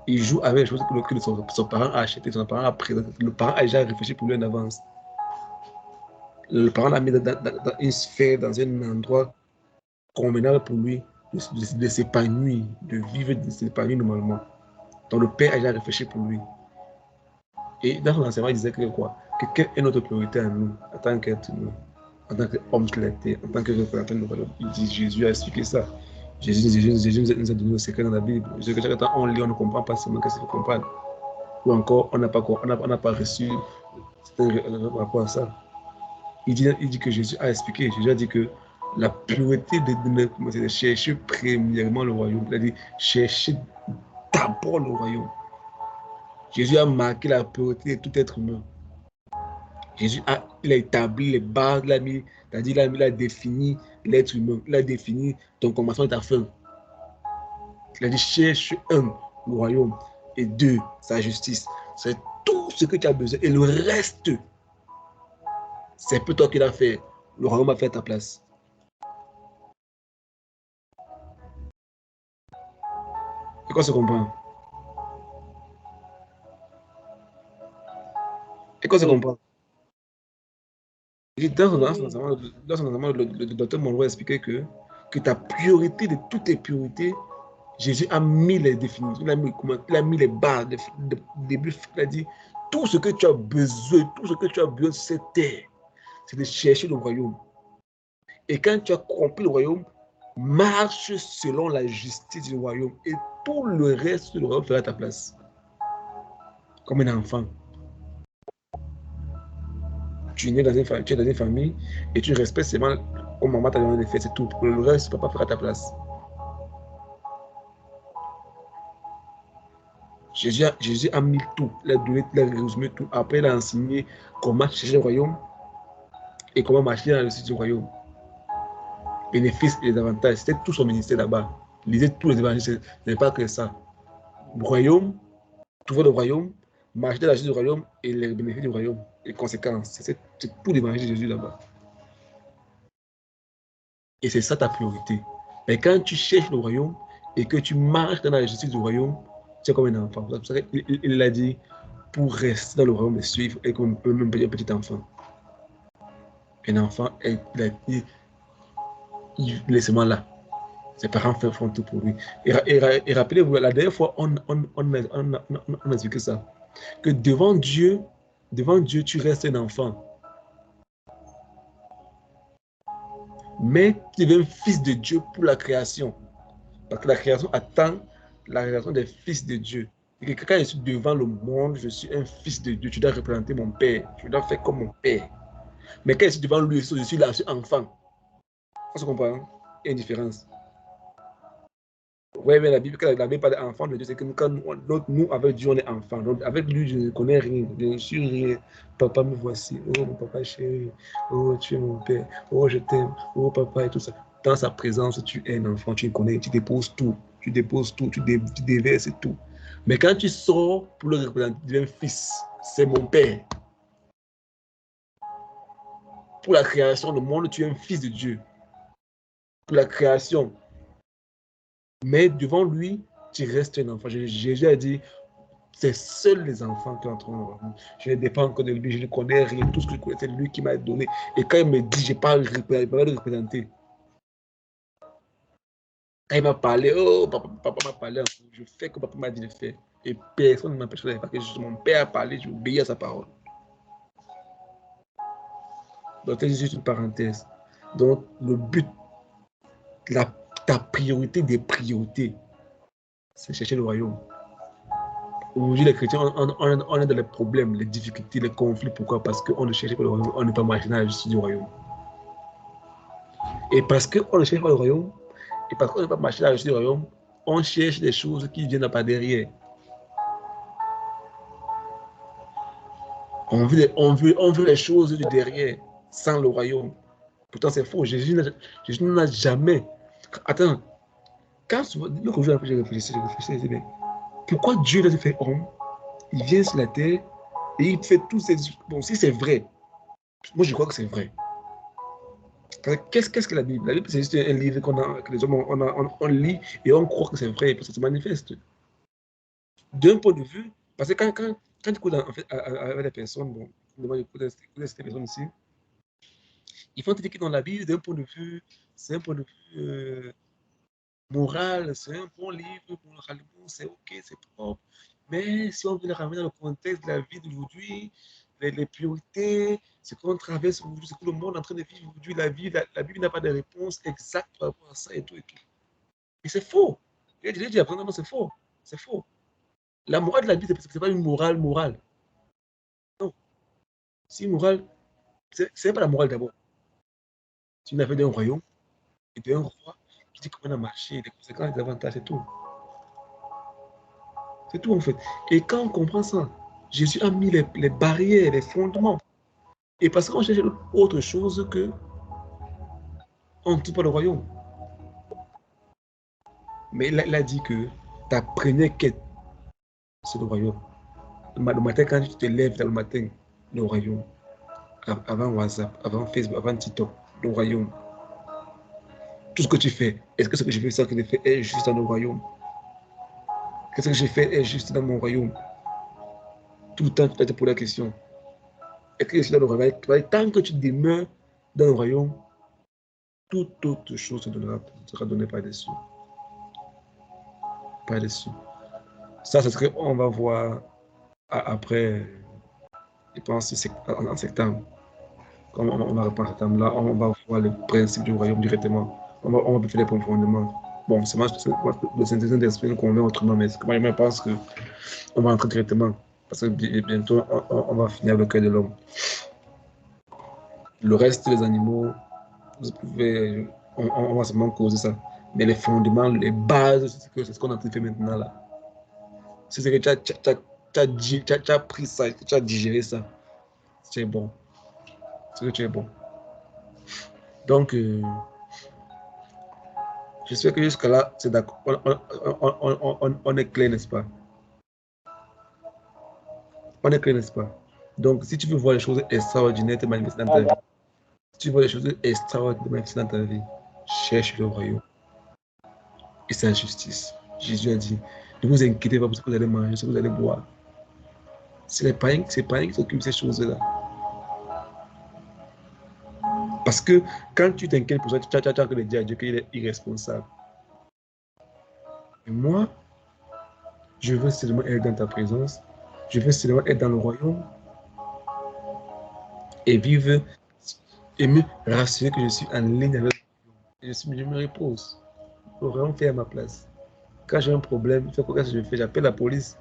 il joue avec les choses que son parent a achetées, son parent a présenté. Le parent a déjà réfléchi pour lui en avance. Le parent l'a mis dans une sphère, dans un endroit convenable pour lui de s'épanouir, de vivre, de s'épanouir normalement. Donc le père a déjà réfléchi pour lui. Et dans son enseignement, il disait que quoi? Que quelle est notre priorité à nous, en tant qu'être humain, en tant qu'homme sur la terre, en tant que représentant de royaume. Il dit, Jésus a expliqué ça. Jésus nous a donné le secret dans la Bible. Ce que chaque temps on lit, on ne comprend pas seulement qu'est-ce qu'il faut comprendre. Ou encore, on n'a pas reçu un rapport à ça. Il dit que Jésus a expliqué. Jésus a dit que la priorité de notre c'est de chercher premièrement le royaume. Il a dit, chercher d'abord le royaume. Jésus a marqué la priorité de tout être humain. Jésus il a établi les bases, il a défini l'être humain, il a défini ton commencement et ta fin. Il a dit cherche un, le royaume, et deux, sa justice. C'est tout ce que tu as besoin. Et le reste, c'est peu toi qui l'as fait. Le royaume a fait ta place. Et qu'on se comprend? Et qu'on se comprend? Dans son enseignement, le docteur Monroe a expliqué que ta priorité de toutes tes priorités, Jésus a mis les définitions, il a mis les barres de début. Il a dit tout ce que tu as besoin, tout ce que tu as besoin sur cette terre, c'est de chercher le royaume. Et quand tu as compris le royaume, marche selon la justice du royaume et tout le reste du royaume fera ta place. Comme un enfant. Tu es né dans une famille et tu respectes seulement comme maman t'a donné des faits, c'est tout. Le reste, papa fera ta place. Jésus a mis tout, il a donné, il a résumé tout. Après, il a enseigné comment chercher le royaume et comment marcher dans le site du royaume. Bénéfices et les avantages, c'était tout son ministère là-bas. Lisez tous les évangiles, ce n'est pas que ça. Le royaume, trouver le royaume, marcher dans la justice du royaume et les bénéfices du royaume, les conséquences. C'est tout l'évangile de Jésus là-bas. Et c'est ça ta priorité. Mais quand tu cherches le royaume et que tu marches dans la justice du royaume, tu es comme un enfant. Il a dit, pour rester dans le royaume et suivre, et comme un petit enfant. Un enfant, il est seulement là. Ses parents font tout pour lui. Et rappelez-vous, la dernière fois, on a expliqué ça. Que devant Dieu, tu restes un enfant. Mais tu deviens fils de Dieu pour la création. Parce que la création attend la révélation des fils de Dieu. Et que quand je suis devant le monde, je suis un fils de Dieu. Tu dois représenter mon père. Je dois faire comme mon père. Mais quand je suis devant lui, je suis là, je suis enfant. Ça se comprend? Il y a une différence. Oui, mais la Bible, quand la Bible parle d'enfant de Dieu, c'est que quand nous, avec Dieu, on est enfant. Donc, avec lui, je ne connais rien. Je ne suis rien. Papa, me voici. Oh, mon papa chéri. Oh, tu es mon père. Oh, je t'aime. Oh, papa, et tout ça. Dans sa présence, tu es un enfant. Tu connais. Tu déposes tout. Tu déposes tout. Tu déverses tout. Mais quand tu sors pour le représenter, tu deviens fils. C'est mon père. Pour la création du monde, tu es un fils de Dieu. Pour la création. Mais devant lui, tu restes un enfant. Jésus a dit, c'est seuls les enfants qui entreront dans le royaume. Je ne dépends que de lui, je ne connais rien. Tout ce que je connais, c'est lui qui m'a donné. Et quand il me dit, je n'ai pas le représenter. Quand il m'a parlé, oh, papa m'a parlé, je fais comme papa m'a dit de faire. Et personne ne m'empêche de faire parce que mon père a parlé, je obéis à sa parole. Donc, c'est juste une parenthèse. Donc, le but, ta priorité des priorités, c'est chercher le royaume. Aujourd'hui, les chrétiens, on est dans les problèmes, les difficultés, les conflits. Pourquoi? Parce qu'on ne cherche pas le royaume, on n'est pas marché dans la justice du royaume. Et parce qu'on ne cherche pas le royaume, et parce qu'on n'est pas marché dans la justice du royaume, on cherche des choses qui viennent par derrière. On veut les choses du derrière, sans le royaume. Pourtant, c'est faux. Jésus n'a jamais. Attends, quand j'ai réfléchi, mais pourquoi Dieu l'a fait homme? Il vient sur la terre et il fait tous ces. Bon, si c'est vrai, moi je crois que c'est vrai. Qu'est-ce que la Bible? La Bible, c'est juste un livre que les hommes on lit et on croit que c'est vrai et puis ça se manifeste. D'un point de vue, parce que quand tu écoutes en fait, avec des personnes, bon, moi j'écoute ces personnes ici, ils vont te dire que dans la Bible, d'un point de vue, c'est un point de vue moral, c'est un bon livre, moralement, c'est ok, c'est propre. Mais si on veut le ramener dans le contexte de la vie d'aujourd'hui, les priorités, ce qu'on traverse aujourd'hui, ce que le monde est en train de vivre aujourd'hui, la Bible n'a pas de réponse exacte par rapport à ça et tout et tout. Et c'est faux. J'ai dit après, non, c'est faux. C'est faux. La morale de la Bible, ce n'est pas une morale morale. Non. Si une morale, ce n'est pas la morale d'abord. C'est une affaire d'un royaume et d'un roi qui dit comment on a marché, les conséquences, les avantages et tout. C'est tout en fait. Et quand on comprend ça, Jésus a mis les barrières, les fondements. Et parce qu'on cherche autre chose que on ne tue pas le royaume. Mais il a dit que ta première quête, c'est le royaume. Le matin, quand tu te lèves dans le matin, le royaume. Avant WhatsApp, avant Facebook, avant TikTok, le royaume. Tout ce que tu fais, est-ce que ce que je fais, ça que je fais est juste dans le royaume? Qu'est-ce que j'ai fait est juste dans mon royaume? Tout le temps, tu te poses la question. Est-ce que je suis dans le royaume? Tant que tu demeures dans le royaume, toute autre chose sera donnée par-dessus. Par-dessus. Ça, c'est ce qu'on va voir après, je pense, en septembre. Quand on va reprendre cette septembre-là, on va voir le principe du royaume directement. On va faire les profondément. Bon, c'est moi, le Saint-Esprit d'esprit nous convainc autrement, mais moi, je pense qu'on va entrer directement. Parce que bientôt, on va finir le cœur de l'homme. Le reste des animaux, vous pouvez, on va seulement causer ça. Mais les fondements, les bases, c'est ce qu'on a fait maintenant là. C'est ce que tu as pris ça, tu as digéré ça. C'est bon. C'est que tu es bon. Donc, j'espère que jusqu'à là, c'est d'accord. On est clair, n'est-ce pas? On est clair, n'est-ce pas? Donc, si tu veux voir les choses extraordinaires te manifester dans ta vie, si tu veux voir les choses extraordinaires te manifester dans ta vie, cherche le royaume et sa justice. Jésus a dit, ne vous inquiétez pas pour ce que vous allez manger, ce que vous allez boire. C'est les païens qui s'occupent de ces choses-là. Parce que quand tu t'inquiètes pour ça, tu as que dire à Dieu qu'il est irresponsable. Et moi, je veux seulement être dans ta présence. Je veux seulement être dans le royaume et vivre et me rassurer que je suis en ligne avec Dieu. Je me repose. Le royaume fait à ma place. Quand j'ai un problème, qu'est-ce que je fais? J'appelle la police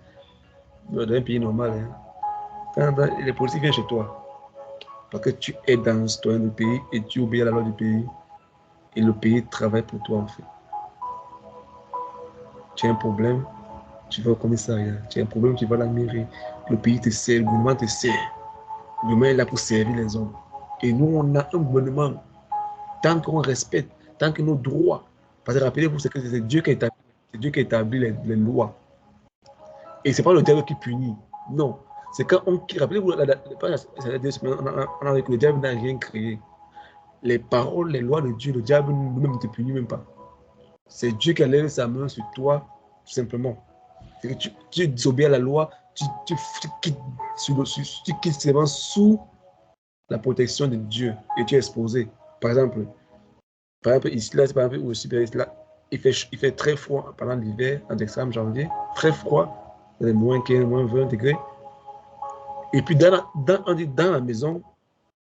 dans un pays normal. Hein. Quand les policiers viennent chez toi, parce que tu es dans le citoyen du pays et tu obéis à la loi du pays et le pays travaille pour toi en fait. Tu as un problème, tu vas au commissariat. Tu as un problème, tu vas à la mairie. Le pays te sert, le gouvernement te sert. Le gouvernement est là pour servir les hommes. Et nous, on a un gouvernement. Tant qu'on respecte, tant que nos droits. Parce que rappelez-vous, c'est que c'est Dieu qui a établi les lois. Et ce n'est pas le diable qui punit. Non. C'est quand on. Rappelez-vous, on a vu que le diable n'a rien créé. Les paroles, les lois de Dieu, le diable ne te punit même pas. C'est Dieu qui a levé sa main sur toi, tout simplement. Que tu désobéis à la loi, tu quittes seulement sous la protection de Dieu et tu es exposé. Par exemple ici, là, par exemple, au Sibérie, là, il fait très froid pendant l'hiver, en décembre, janvier, très froid, moins 15, moins 20 degrés. Et puis dans la maison,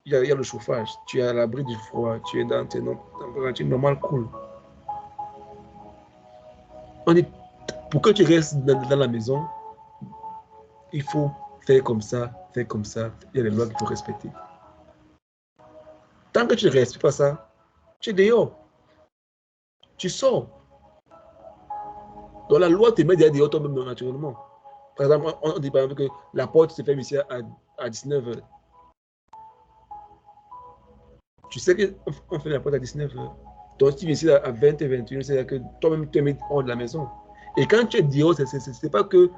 il y a le chauffage, tu es à l'abri du froid, tu es dans tes températures normales, cool. On dit, pour que tu restes dans la maison, il faut faire comme ça, faire comme ça. Il y a des lois qu'il faut respecter. Tant que tu ne respectes pas ça, tu es dehors. Tu sors. Donc la loi te met dehors toi-même naturellement. Par exemple, on dit par exemple que la porte se ferme ici à 19h. Tu sais qu'on fait la porte à 19h. Donc si tu viens ici à 20h, 21h, c'est-à-dire que toi-même tu es mis hors de la maison. Et quand tu es dehors, ce n'est pas que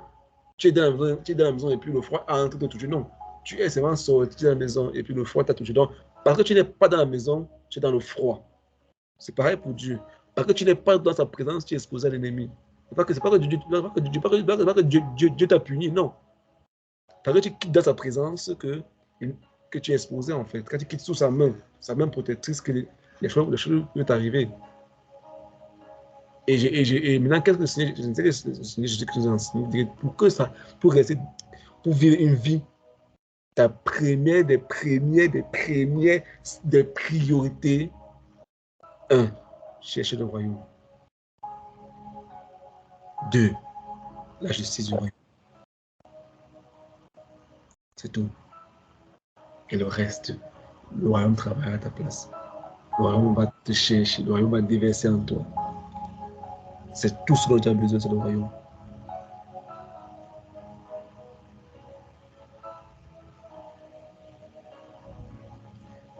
tu es dans la maison et puis le froid a entré te toucher. Non. Tu es seulement sorti de la maison et puis le froid t'a touché. Donc, parce que tu n'es pas dans la maison, tu es dans le froid. C'est pareil pour Dieu. Parce que tu n'es pas dans sa présence, tu es exposé à l'ennemi. C'est pas que Dieu t'a puni, non. Parce que tu quittes dans sa présence que tu es exposé en fait. Quand tu quittes sous sa main protectrice, que les choses peuvent t'arriver. Et maintenant, qu'est-ce que je ne sais que Jésus-Christ nous a enseigné pour que ça, pour rester, pour vivre une vie, ta première des priorités, un, chercher le royaume. Deux, la justice du royaume. C'est tout. Et le reste, le royaume travaille à ta place. Le royaume va te chercher, le royaume va déverser en toi. C'est tout ce dont tu as besoin, c'est le royaume.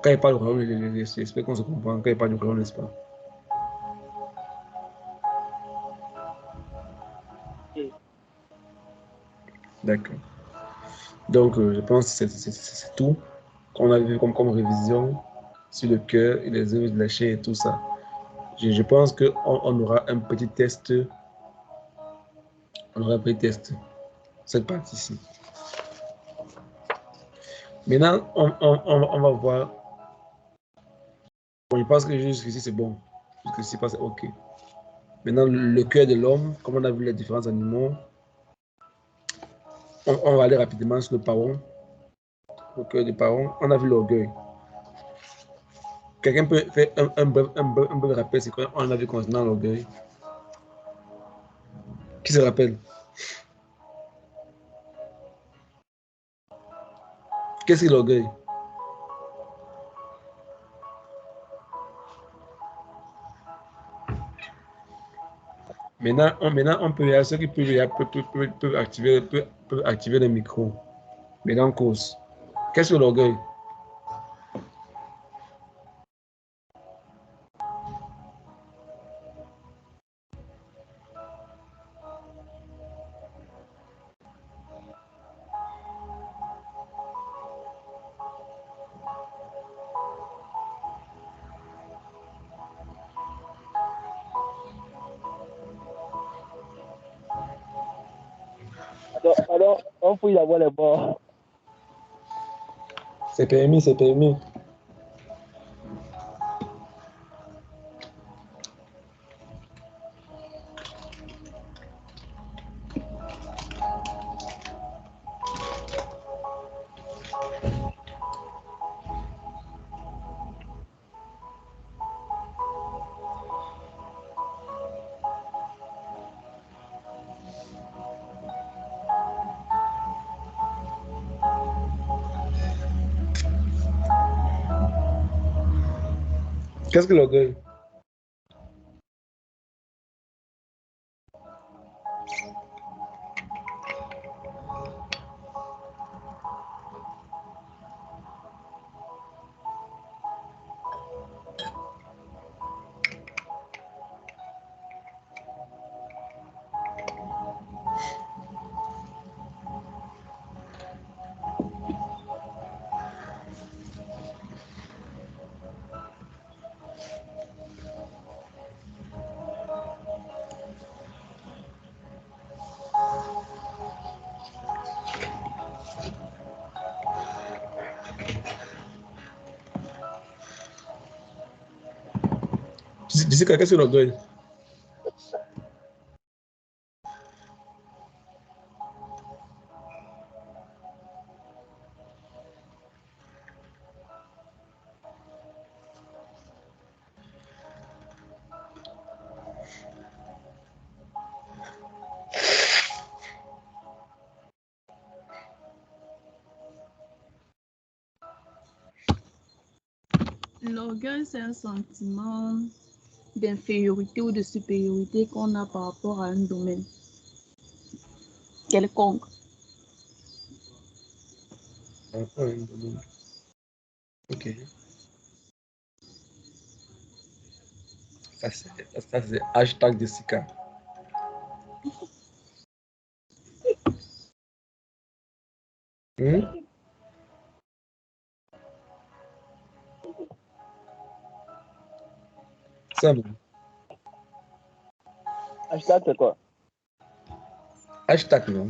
Quand il parle du royaume, j'espère qu'on se comprend. Quand il parle du royaume, n'est-ce pas? D'accord. Donc, je pense que c'est tout qu'on a vu comme révision sur le cœur et les œuvres de la chair et tout ça. Je pense qu'on aura un petit test. On aura un petit test. Cette partie-ci. Maintenant, on va voir. Bon, je pense que jusqu'ici, c'est bon. Jusqu'ici, c'est OK. Maintenant, le cœur de l'homme, comme on a vu les différents animaux, on va aller rapidement sur le paon. Le cœur du paon, on a vu l'orgueil. Quelqu'un peut faire un bref rappel, c'est quoi on a vu concernant l'orgueil? Qui se rappelle? Qu'est-ce que l'orgueil? Maintenant, on peut, il y a ceux qui peuvent activer le micro. Maintenant, on cause. Qu'est-ce que l'orgueil? Alors, on peut y avoir les bords. C'est permis, c'est permis. Qu'est-ce que l'orgueil? Jessica, qu'est-ce que l'orgueil? L'orgueil, c'est un sentiment d'infériorité ou de supériorité qu'on a par rapport à un domaine quelconque. Ok. Ça, c'est hashtag Jessica. Simple. Hashtag, c'est quoi? Hashtag, non?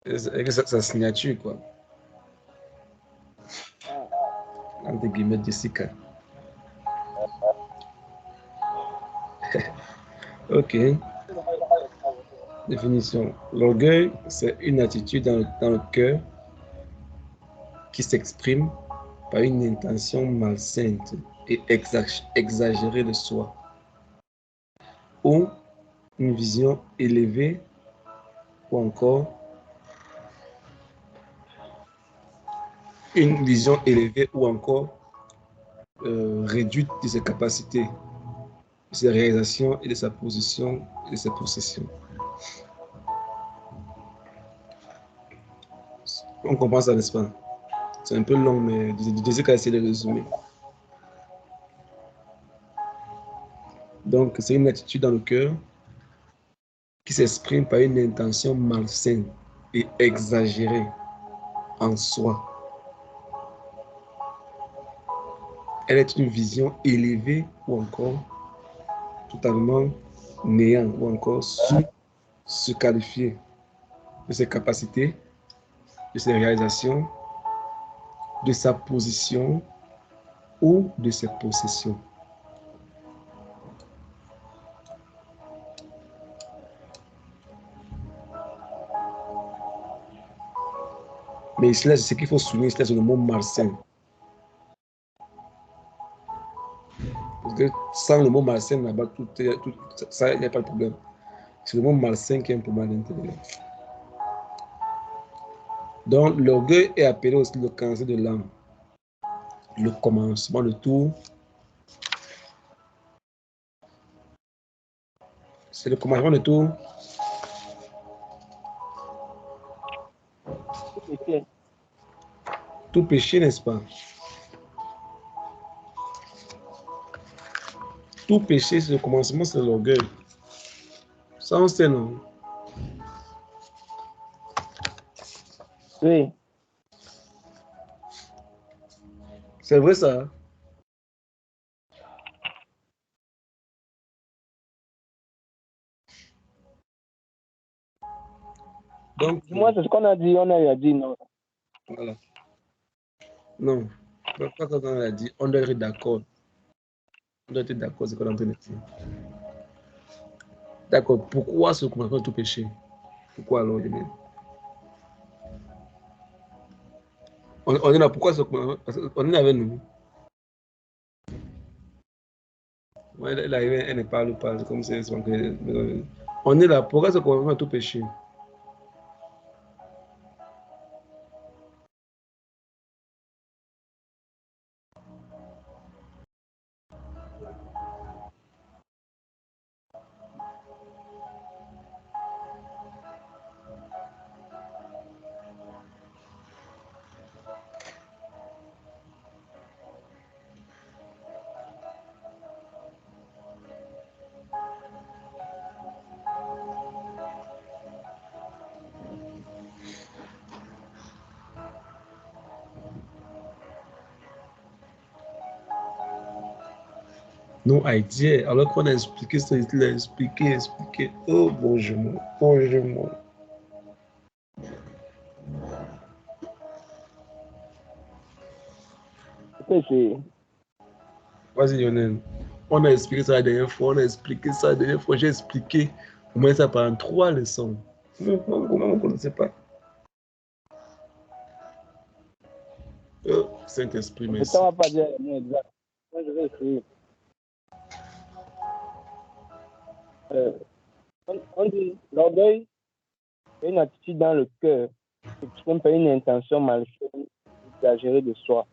C'est sa signature, quoi. Entre guillemets, Jessica. Ok. Définition. L'orgueil, c'est une attitude dans le cœur qui s'exprime par une intention malsaine et exagérée de soi, ou une vision élevée, ou encore une vision élevée, ou encore réduite de ses capacités, de ses réalisations et de sa position et de ses possessions. On comprend ça, n'est-ce pas? C'est un peu long, mais je sais qu'à essayer de résumer. Donc, c'est une attitude dans le cœur qui s'exprime par une intention malsaine et exagérée en soi. Elle est une vision élevée ou encore totalement néant ou encore se qualifier de ses capacités, de ses réalisations, de sa position ou de ses possessions. Mais ici, ce qu'il faut souligner, c'est le mot malsain. Parce que sans le mot malsain, là-bas, ça, il n'y a pas de problème. C'est le mot malsain qui est un problème à l'intérieur. Donc, l'orgueil est appelé aussi le cancer de l'âme, le commencement de tout. C'est le commencement de tout. Tout péché, n'est-ce pas? Tout péché, c'est le commencement, c'est l'orgueil. Ça, on sait, non? Oui. C'est vrai, ça? Donc, Moi, c'est ce qu'on a dit, on a dit non. voilà. Non, pas quand on a dit, on doit être d'accord. On doit être d'accord, c'est qu'on est en train de dire. D'accord, pourquoi ce commencement de tout péché? Pourquoi alors, on est là, pourquoi ce commencement? On est avec nous. Ouais, elle arrive, elle ne parle pas, comme c'est on est là, pourquoi ce commencement de tout péché? Non, Haïti, alors qu'on a expliqué ça, il a expliqué. Oh, bonjour, bonjour. Vas-y, Lionel. On a expliqué ça la dernière fois, j'ai expliqué au moins ça pendant 3 leçons. Comment on ne connaissait pas? Saint-Esprit, merci. Ça va pas dire le mot exact. Moi, je vais essayer. On dit l'orgueil est une attitude dans le cœur qui exprime par une intention malsaine exagérée de soi.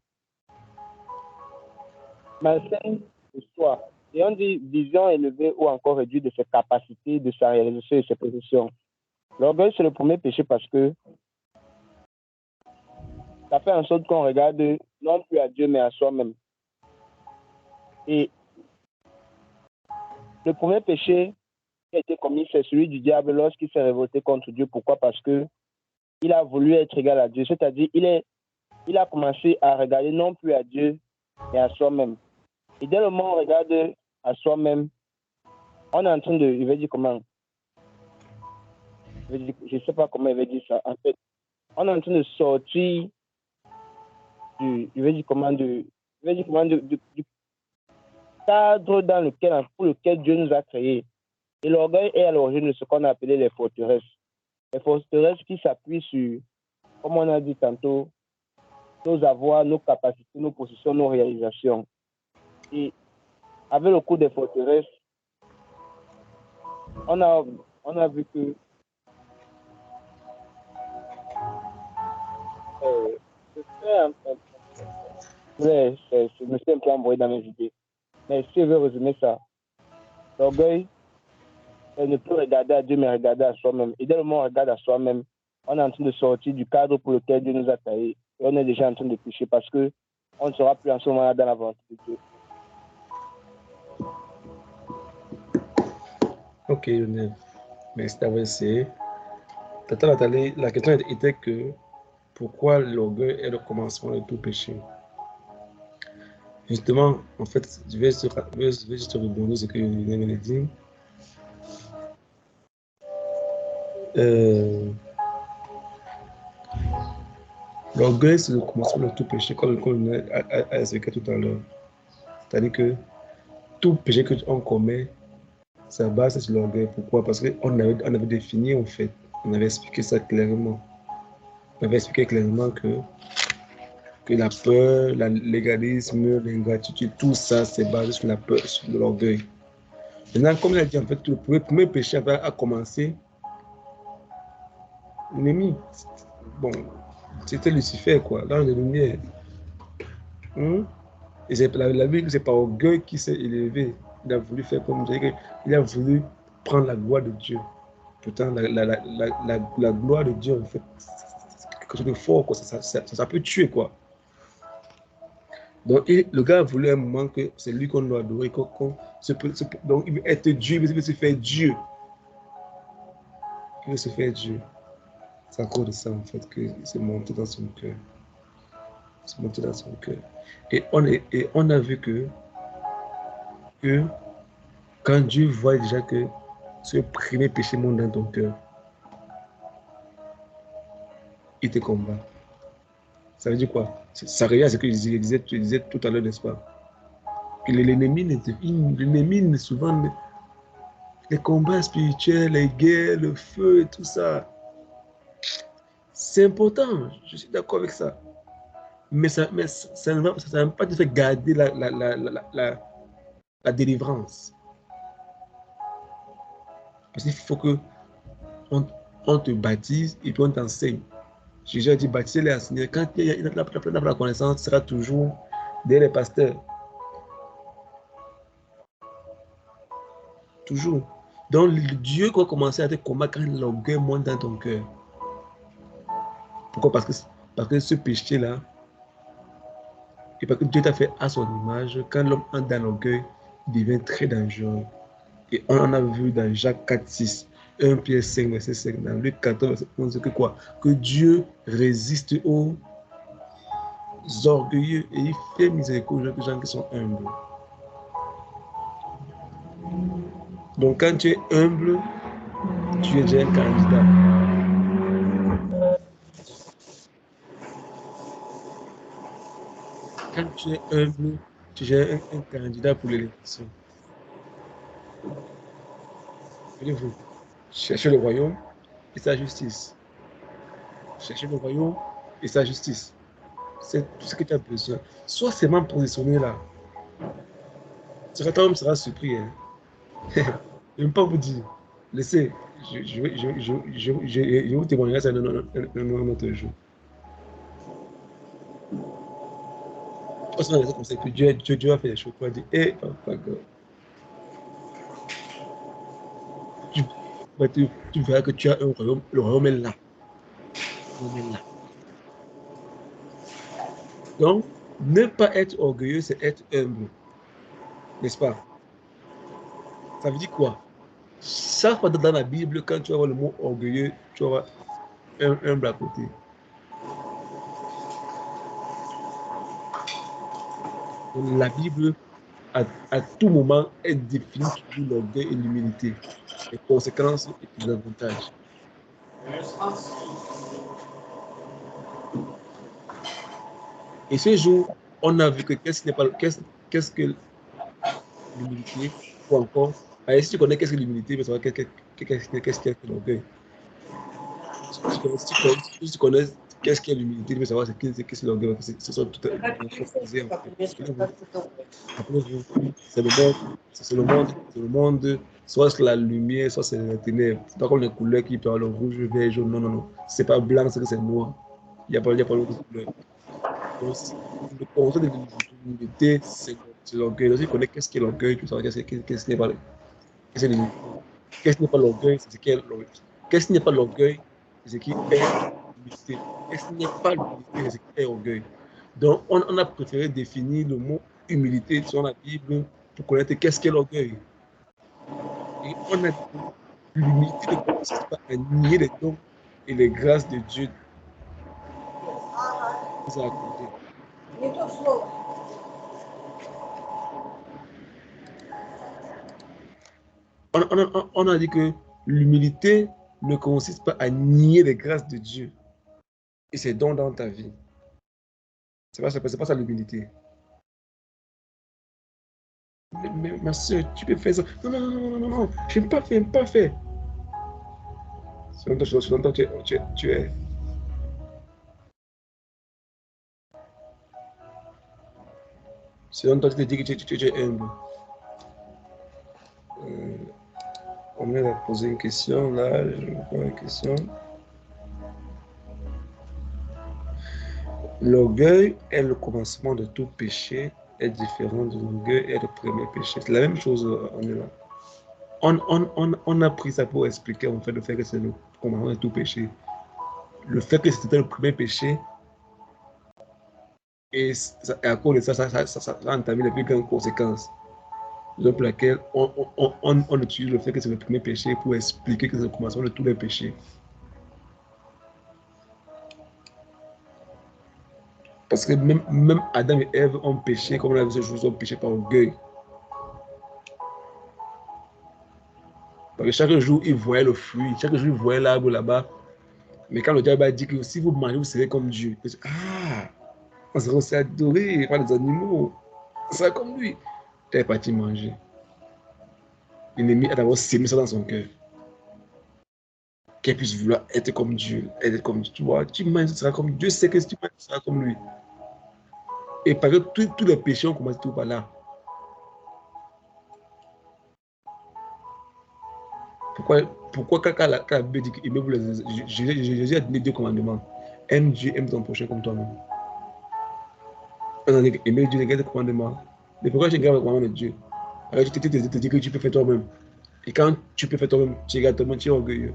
Malsaine de soi. Et on dit vision élevée ou encore réduite de ses capacités, de sa réalisation et de ses positions. L'orgueil, c'est le premier péché parce que ça fait en sorte qu'on regarde non plus à Dieu mais à soi-même. Et le premier péché qui a été commis, c'est celui du diable lorsqu'il s'est révolté contre Dieu. Pourquoi? Parce que il a voulu être égal à Dieu. C'est-à-dire, il a commencé à regarder non plus à Dieu, mais à soi-même. Et dès le moment où on regarde à soi-même, on est en train de, il va dire comment, je ne sais pas comment il va dire ça. En fait, on est en train de sortir du cadre pour lequel Dieu nous a créés. Et l'orgueil est à l'origine de ce qu'on a appelé les forteresses. Les forteresses qui s'appuient sur, comme on a dit tantôt, nos avoirs, nos capacités, nos positions, nos réalisations. Et avec le coup des forteresses, on a vu que je me suis un peu embrouillé dans mes idées. Mais si je veux résumer ça, l'orgueil, elle ne peut regarder à Dieu, mais regarder à soi-même. Et dès le moment où on regarde à soi-même, on est en train de sortir du cadre pour lequel Dieu nous a taillés. Et on est déjà en train de pécher parce qu'on ne sera plus en ce moment dans la volonté de Dieu. Ok, Lionel. Merci d'avoir essayé. Tata Nathalie, la question était que pourquoi l'orgueil est le commencement de tout péché? Justement, en fait, je vais juste rebondir sur ce que Lionel a dit. L'orgueil, c'est le commencement de tout péché, comme Lionel a expliqué tout à l'heure. C'est-à-dire que tout péché que on commet, sa base, c'est sur l'orgueil. Pourquoi? Parce qu'on avait défini, en fait, on avait expliqué ça clairement. On avait expliqué clairement que la peur, l'égalisme, l'ingratitude, tout ça, c'est basé sur la peur, sur l'orgueil. Maintenant, comme il a dit, en fait, le premier péché a commencé, l'ennemi, bon, c'était Lucifer, quoi, l'ange de lumière. Et la Bible, c'est par orgueil qu'il s'est élevé. Il a voulu faire comme Dieu, il a voulu prendre la gloire de Dieu. Pourtant, la gloire de Dieu, en fait, c'est quelque chose de fort, quoi. Ça peut tuer, quoi. Donc, le gars a voulu un moment que c'est lui qu'on doit adorer. Donc, il veut être Dieu, il veut se faire Dieu. Il veut se faire Dieu. C'est à cause de ça, en fait, que c'est monté dans son cœur. C'est monté dans son cœur. Et on a vu que quand Dieu voit déjà que ce premier péché monte dans ton cœur, il te combat. Ça veut dire quoi? Ça revient à ce que je disais tout à l'heure, n'est-ce pas? Que l'ennemi, souvent, les combats spirituels, les guerres, le feu et tout ça, c'est important. Je suis d'accord avec ça. Mais ça ne va pas te faire garder la délivrance. Parce qu'il faut que on te baptise et puis on t'enseigne. Jésus a dit baptiser les enseignants. Quand il y a la connaissance, sera toujours derrière les pasteurs. Toujours. Donc, Dieu va commencer à te combattre quand l'orgueil monte dans ton cœur. Pourquoi? Parce que ce péché-là, et parce que Dieu t'a fait à son image, quand l'homme entre dans l'orgueil, il devient très dangereux. Et on en a vu dans Jacques 4, 6, 1 Pierre 5, verset 5, dans Luc 14, verset 11, que quoi? Que Dieu résiste aux orgueilleux et il fait miséricorde aux gens qui sont humbles. Donc quand tu es humble, tu es déjà un candidat. Quand tu es humble, tu es déjà un candidat pour l'élection. Voyez-vous, cherchez le royaume et sa justice. Cherchez le royaume et sa justice. C'est tout ce que tu as besoin. Sois seulement positionné là. Cet homme sera surpris. Hein. Je ne vais pas vous dire. Laissez, je vous témoignerai ça un autre jour. Parce qu'on a comme ça que Dieu a fait des choses pour dire, hé, papa, tu verras que tu as un royaume, le royaume est là. Le royaume est là. Donc, ne pas être orgueilleux, c'est être humble. N'est-ce pas? Ça veut dire quoi? Chaque fois dans la Bible, quand tu vas voir le mot orgueilleux, tu vas voir un humble à côté. Donc, la Bible, à tout moment, elle définit toujours l'orgueil et l'humilité, les conséquences et les avantages. Et ce jour, on a vu que qu'est-ce que l'humilité ou encore Allez, si tu connais qu'est-ce que l'humilité, mais savoir qu'est-ce qu'est l'orgueil. Si tu connais qu'est-ce qu'est l'humilité, mais savoir qu'est-ce que l'orgueil. Ce sont tout opposés en fait. Rappelez-vous, c'est le monde, c'est le monde, c'est le monde, soit c'est la lumière, soit c'est la ténèbres. C'est pas comme les couleurs qui parlent, le rouge, le vert, jaune, non, non, non. C'est pas blanc, c'est que c'est noir. Il y a pas d'autre couleur. Donc, le concept de l'humilité, c'est l'orgueil. Donc, si tu connais qu'est-ce qu'est l'orgueil, tu sauras qu'est-ce qui n'est pas l'humilité. Qu'est-ce qui n'est pas l'orgueil, c'est ce qui est l'orgueil. Qu'est-ce qui n'est pas l'orgueil, c'est ce qui est l'humilité. Qu'est-ce qui n'est pas l'humilité, c'est ce qui est orgueil. Donc, on a préféré définir le mot humilité sur la Bible pour connaître qu'est-ce qu'est l'orgueil. Et on a dit que l'humilité ne consiste pas à nier les dons et les grâces de Dieu qui nous a accordés. On a dit que l'humilité ne consiste pas à nier les grâces de Dieu et ses dons dans ta vie. C'est pas ça l'humilité. Mais ma soeur, tu peux faire ça. Non, non, non, non, non, non, non. Je n'aime pas faire, j'aime pas faire. Selon toi, tu es. Selon toi, tu te dis que tu es humble. On vient de poser une question là. Je vais poser une question. L'orgueil est le commencement de tout péché, est différent de l'orgueil et le premier péché. C'est la même chose, on est là. On a pris ça pour expliquer en fait le fait que c'est le commencement de tout péché. Le fait que c'était le premier péché, et à cause de ça, ça a entamé les plus grandes conséquences. Pour laquelle on utilise le fait que c'est le premier péché pour expliquer que c'est le commencement de tous les péchés. Parce que même Adam et Ève ont péché, comme on l'a vu ce jour, ils ont péché par orgueil. Parce que chaque jour, ils voyaient le fruit, chaque jour, ils voyaient l'arbre là-bas. Mais quand le diable a dit que si vous mangez, vous serez comme Dieu. Ils disent, ah, on sera aussi adoré par les animaux. On sera comme lui. Il est parti manger. L'ennemi a d'abord sémé ça dans son cœur. Qu'elle puisse vouloir être comme Dieu. Être comme Dieu. Tu vois, tu manges, tu seras comme Dieu. Dieu sait que si tu manges, tu seras comme lui. Et parce que tous les péchés ont commencé tout par là. Pourquoi quand la Bible dit qu'aimez-vous les Jésus a donné 2 commandements. Aime Dieu, aime ton prochain comme toi-même. On a dit aimer Dieu, regarde les commandements. Mais pourquoi tu regardes le commandement de Dieu? Alors tu te dis que tu peux faire toi-même. Et quand tu peux faire toi-même, tu regardes toi-même, tu es orgueilleux.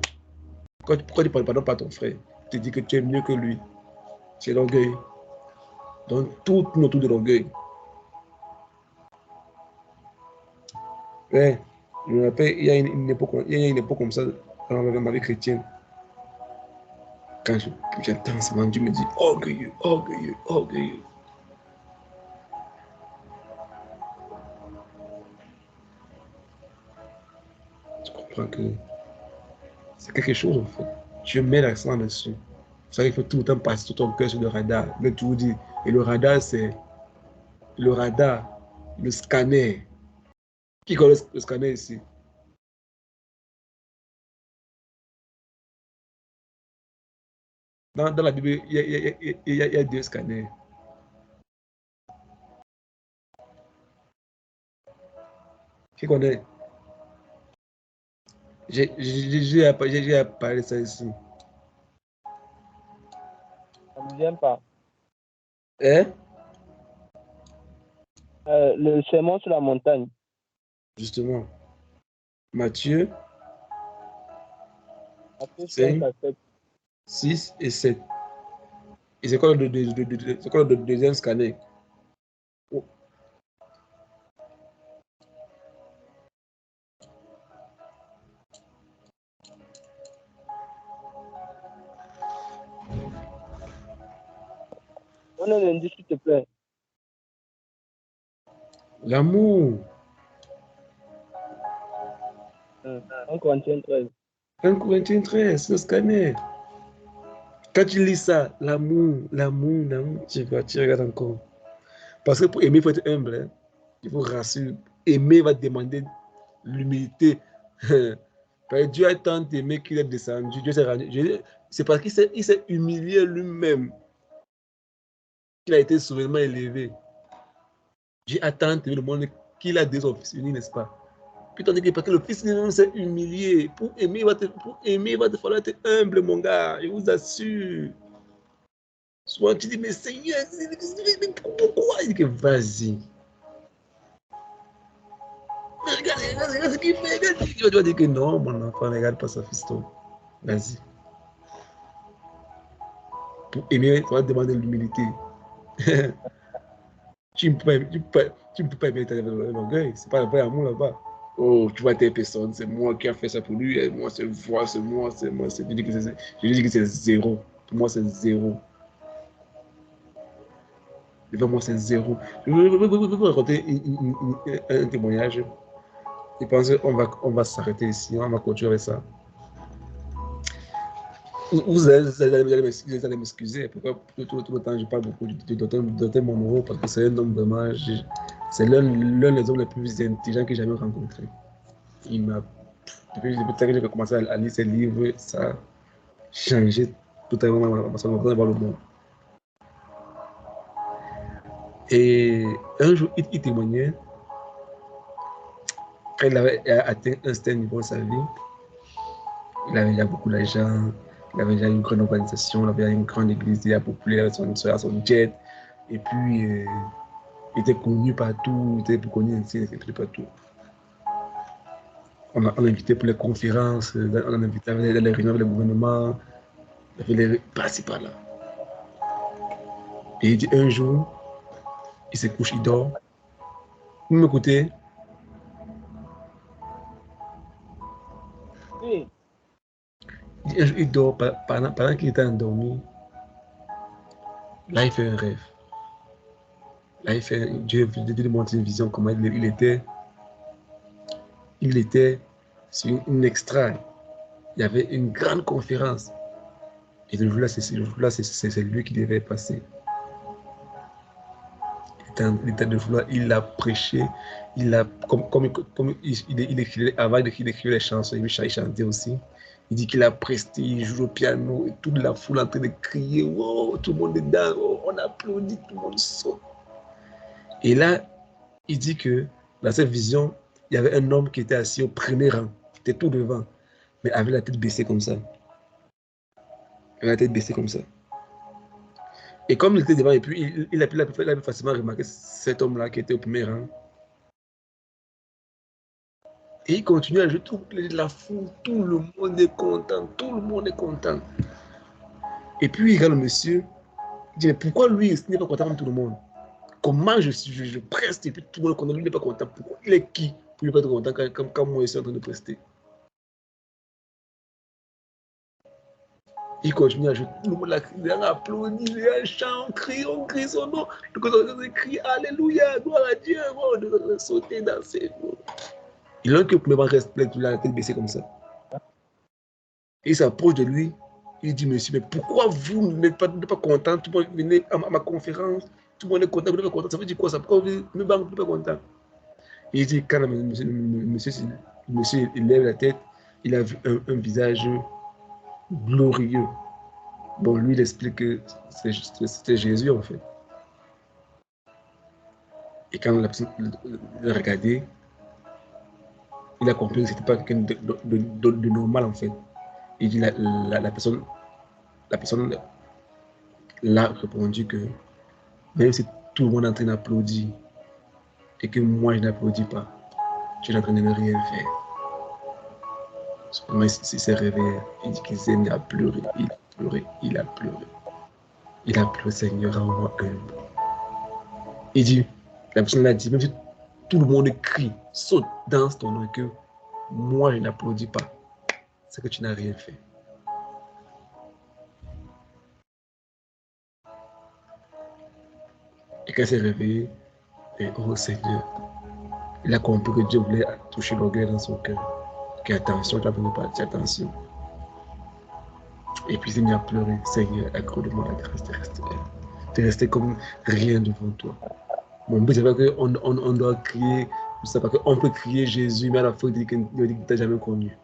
Pourquoi tu ne parles pardon pas à ton frère? Tu te dis que tu es mieux que lui. C'est l'orgueil. Donc tout tourne autour de l'orgueil. Ouais, je me rappelle, il y a une époque comme ça dans ma vie chrétienne. Quand j'entends ça, Dieu me dit orgueilleux, orgueilleux, orgueilleux. Tu comprends que c'est quelque chose en fait. Dieu met l'accent dessus. Ça il faut tout le temps passer tout ton cœur sur le radar. Mais tu vous dis, et le radar, c'est le radar, le scanner. Qui connaît le scanner ici? Dans la Bible, il y a 2 scanners. Qui connaît? J'ai parlé de ça ici. Ça ne me vient pas. Hein? Le sermon sur la montagne. Justement. Matthieu Matthieu 5, 5 à 7. 6 et 7. Et c'est quoi le deuxième scanner? Oh. On a lundi, s'il te plaît. L'amour. 1 Corinthiens 13. 1 Corinthiens 13, le scanner. Quand tu lis ça, l'amour, l'amour, l'amour, tu regardes encore. Parce que pour aimer, il faut être humble. Hein. Il faut rassurer. Aimer va demander l'humilité. Dieu a tant aimé qu'il est descendu. Dieu s'est rendu. C'est parce qu'il s'est humilié lui-même qu'il a été souverainement élevé. Dieu a tant aimé le monde qu'il a des offices unis, n'est-ce pas? Puis tandis que parce que le Fils lui-même s'est humilié. Pour aimer, il va te falloir être humble, mon gars. Je vous assure. Souvent, tu dis, mais Seigneur, mais pourquoi? Il dit que vas-y. Regarde ce qu'il fait. Tu vas dire que non, mon enfant, regarde pas ça, fiston. Vas-y. Pour aimer, tu vas demander l'humilité. Tu ne peux pas aimer l'orgueil. C'est pas le vrai amour là-bas. Oh, tu vois telle personne, c'est moi qui a fait ça pour lui, et moi c'est moi. Je dis que c'est zéro. Pour moi, c'est zéro. Devant moi, c'est zéro. Je vais vous raconter un témoignage. Je pense qu'on va s'arrêter ici, on va continuer avec ça. Vous allez m'excuser, pourquoi tout le temps je parle beaucoup de mon Moreau, parce que c'est un homme vraiment, c'est l'un des hommes les plus intelligents que j'ai jamais rencontré. Il m'a, depuis que j'ai commencé à lire ses livres, ça a changé totalement ma façon de voir le monde. Et un jour, il témoignait, quand il avait atteint un certain niveau de sa vie, il avait déjà beaucoup d'argent, il avait déjà une grande organisation, il avait une grande église, il a populaire, son jet, et puis il était connu partout, il était connu ici, il était partout. On l'invitait pour les conférences, on l'invitait dans les réunions avec le gouvernement, il avait les par-ci par-là. Et il dit un jour, il se couche, il dort. Vous m'écoutez? Oui. Il dit un jour, il dort pendant qu'il était endormi. Là, il fait un rêve. Là, Dieu lui montre une vision, comment il était sur une extra. Il y avait une grande conférence. Et le jour-là, c'est lui qui devait passer. Il a prêché, comme il écrivait, avant d'écrire les chansons, il chantait aussi. Il dit qu'il a presté, il joue au piano, et toute la foule en train de crier, wow, tout le monde est dedans, oh, on applaudit, tout le monde saute. Et là, il dit que dans cette vision, il y avait un homme qui était assis au premier rang, qui était tout devant, mais avec la tête baissée comme ça. Avec la tête baissée comme ça. Et comme il était devant, et puis il a pu facilement remarquer cet homme-là qui était au premier rang. Et il continue à jouer toute la foule, tout le monde est content, tout le monde est content. Et puis il regarde le monsieur, il dit, mais pourquoi lui, il n'est pas content comme tout le monde? Comment je preste et puis tout le monde est content, lui n'est pas content? Pourquoi il est qui pour ne pas être content quand moi je suis en train de prester? Il continue à jouer, tout le monde a applaudi, les gens chantent, on crie son nom, on crie Alléluia, gloire à Dieu, on a sauté, danser. Il a un que pour reste la tête baissée comme ça. Et il s'approche de lui, il dit, monsieur, mais pourquoi vous n'êtes pas content? Tout le monde venez à ma conférence, tout le monde est content, vous n'êtes pas content. Ça veut dire quoi ça? Pourquoi vous n'êtes pas content? Et il dit, quand monsieur il lève la tête, il a vu un visage glorieux. Bon, lui, il explique que c'était Jésus, en fait. Et quand la personne l'a regardé, il a compris que ce n'était pas quelqu'un de normal, en fait. Il dit, la personne l'a répondu que même si tout le monde est en train d'applaudir et que moi, je n'applaudis pas, je suis en train de ne rien faire. Seulement, il s'est réveillé. Il dit qu'il s'est mis à pleurer. Il a pleuré, Seigneur, rends-moi humble. Il dit, la personne l'a dit, même si tout le monde crie, saute, danse ton nom, que moi, je n'applaudis pas, c'est que tu n'as rien fait. Et quand il s'est réveillé, et oh Seigneur, il a compris que Dieu voulait toucher l'orgueil dans son cœur. Que attention, tu as besoin de partir, attention. Et puis il s'est mis à pleurer. Seigneur, accorde-moi la grâce de rester comme rien devant toi. Mon but, c'est pas qu'on doit crier Je sais pas qu'on peut crier Jésus, mais à la fin, il dit qu'il ne t'a jamais connu.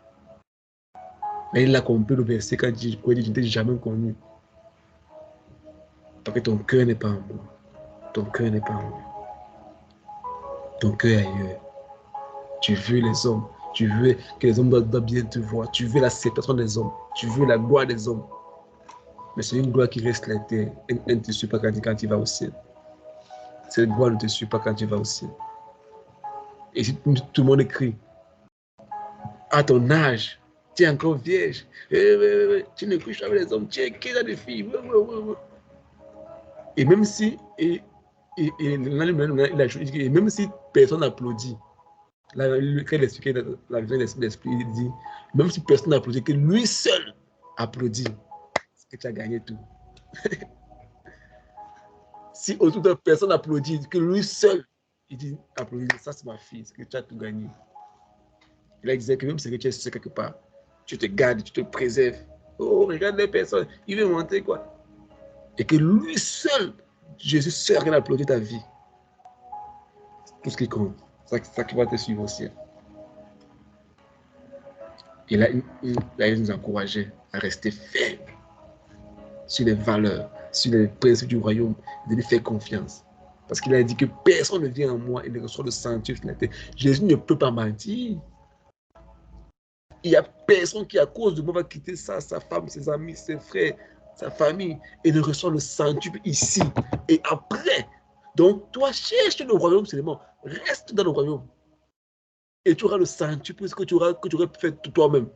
Mais il a compris le verset quand il dit je ne t'ai jamais connu. Parce que ton cœur n'est pas en moi. Ton cœur n'est pas en moi. Ton cœur est ailleurs. Tu veux les hommes. Tu veux que les hommes doivent bien te voir. Tu veux l'acceptation des hommes. Tu veux la gloire des hommes. Mais c'est une gloire qui reste la terre. Elle ne te suit pas quand tu vas au ciel. Cette gloire ne te suit pas quand tu vas au ciel. Et si tout le monde crie, à ton âge, tu es encore vierge, tu ne couches pas avec les hommes, tu es qui a des filles. Et même si, et même si personne n'applaudit, quand il expliquait la vision de l'esprit, il dit, même si personne n'applaudit, que lui seul applaudit, c'est que tu as gagné tout. Si autour de personne applaudit, que lui seul, il dit, applaudis, ça c'est ma fille, c'est que tu as tout gagné. Il disait que même si tu es quelque part, tu te gardes, tu te préserves. Oh, regarde les personnes, il veut monter quoi. Et que lui seul, Jésus seul, il applaudit ta vie. Tout ce qui compte, c'est ça qui va te suivre au ciel. Et là, il nous encourageait à rester ferme sur les valeurs, sur les principes du royaume, de lui faire confiance. Parce qu'il a dit que personne ne vient en moi et ne reçoit le sanctuaire sur la terre. Jésus ne peut pas mentir. Il n'y a personne qui, à cause de moi, va quitter sa femme, ses amis, ses frères, sa famille, et ne reçoit le sanctuaire ici et après. Donc, toi, cherche le royaume seulement. Reste dans le royaume. Et tu auras le sanctuaire que tu aurais fait toi-même.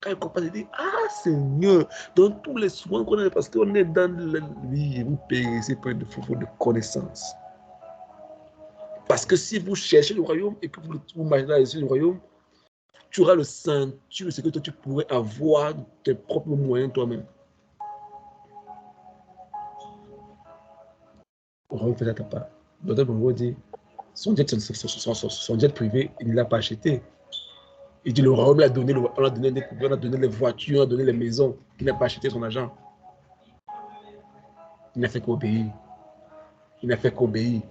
Quand il comprend, il dit, ah Seigneur, dans tous les soins qu'on a, parce qu'on est dans la vie, vous périssez peu de faute de connaissance. Parce que si vous cherchez le royaume et que vous marchez dans le royaume, tu auras le sanctuaire, ce que toi tu pourrais avoir tes propres moyens toi-même. On va faire ta part. Docteur Bongo dit, son jet privé, il ne l'a pas acheté. Il dit, le royaume l'a donné, on a donné les voitures, on a donné les maisons. Il n'a pas acheté son argent. Il n'a fait qu'obéir. Il n'a fait qu'obéir.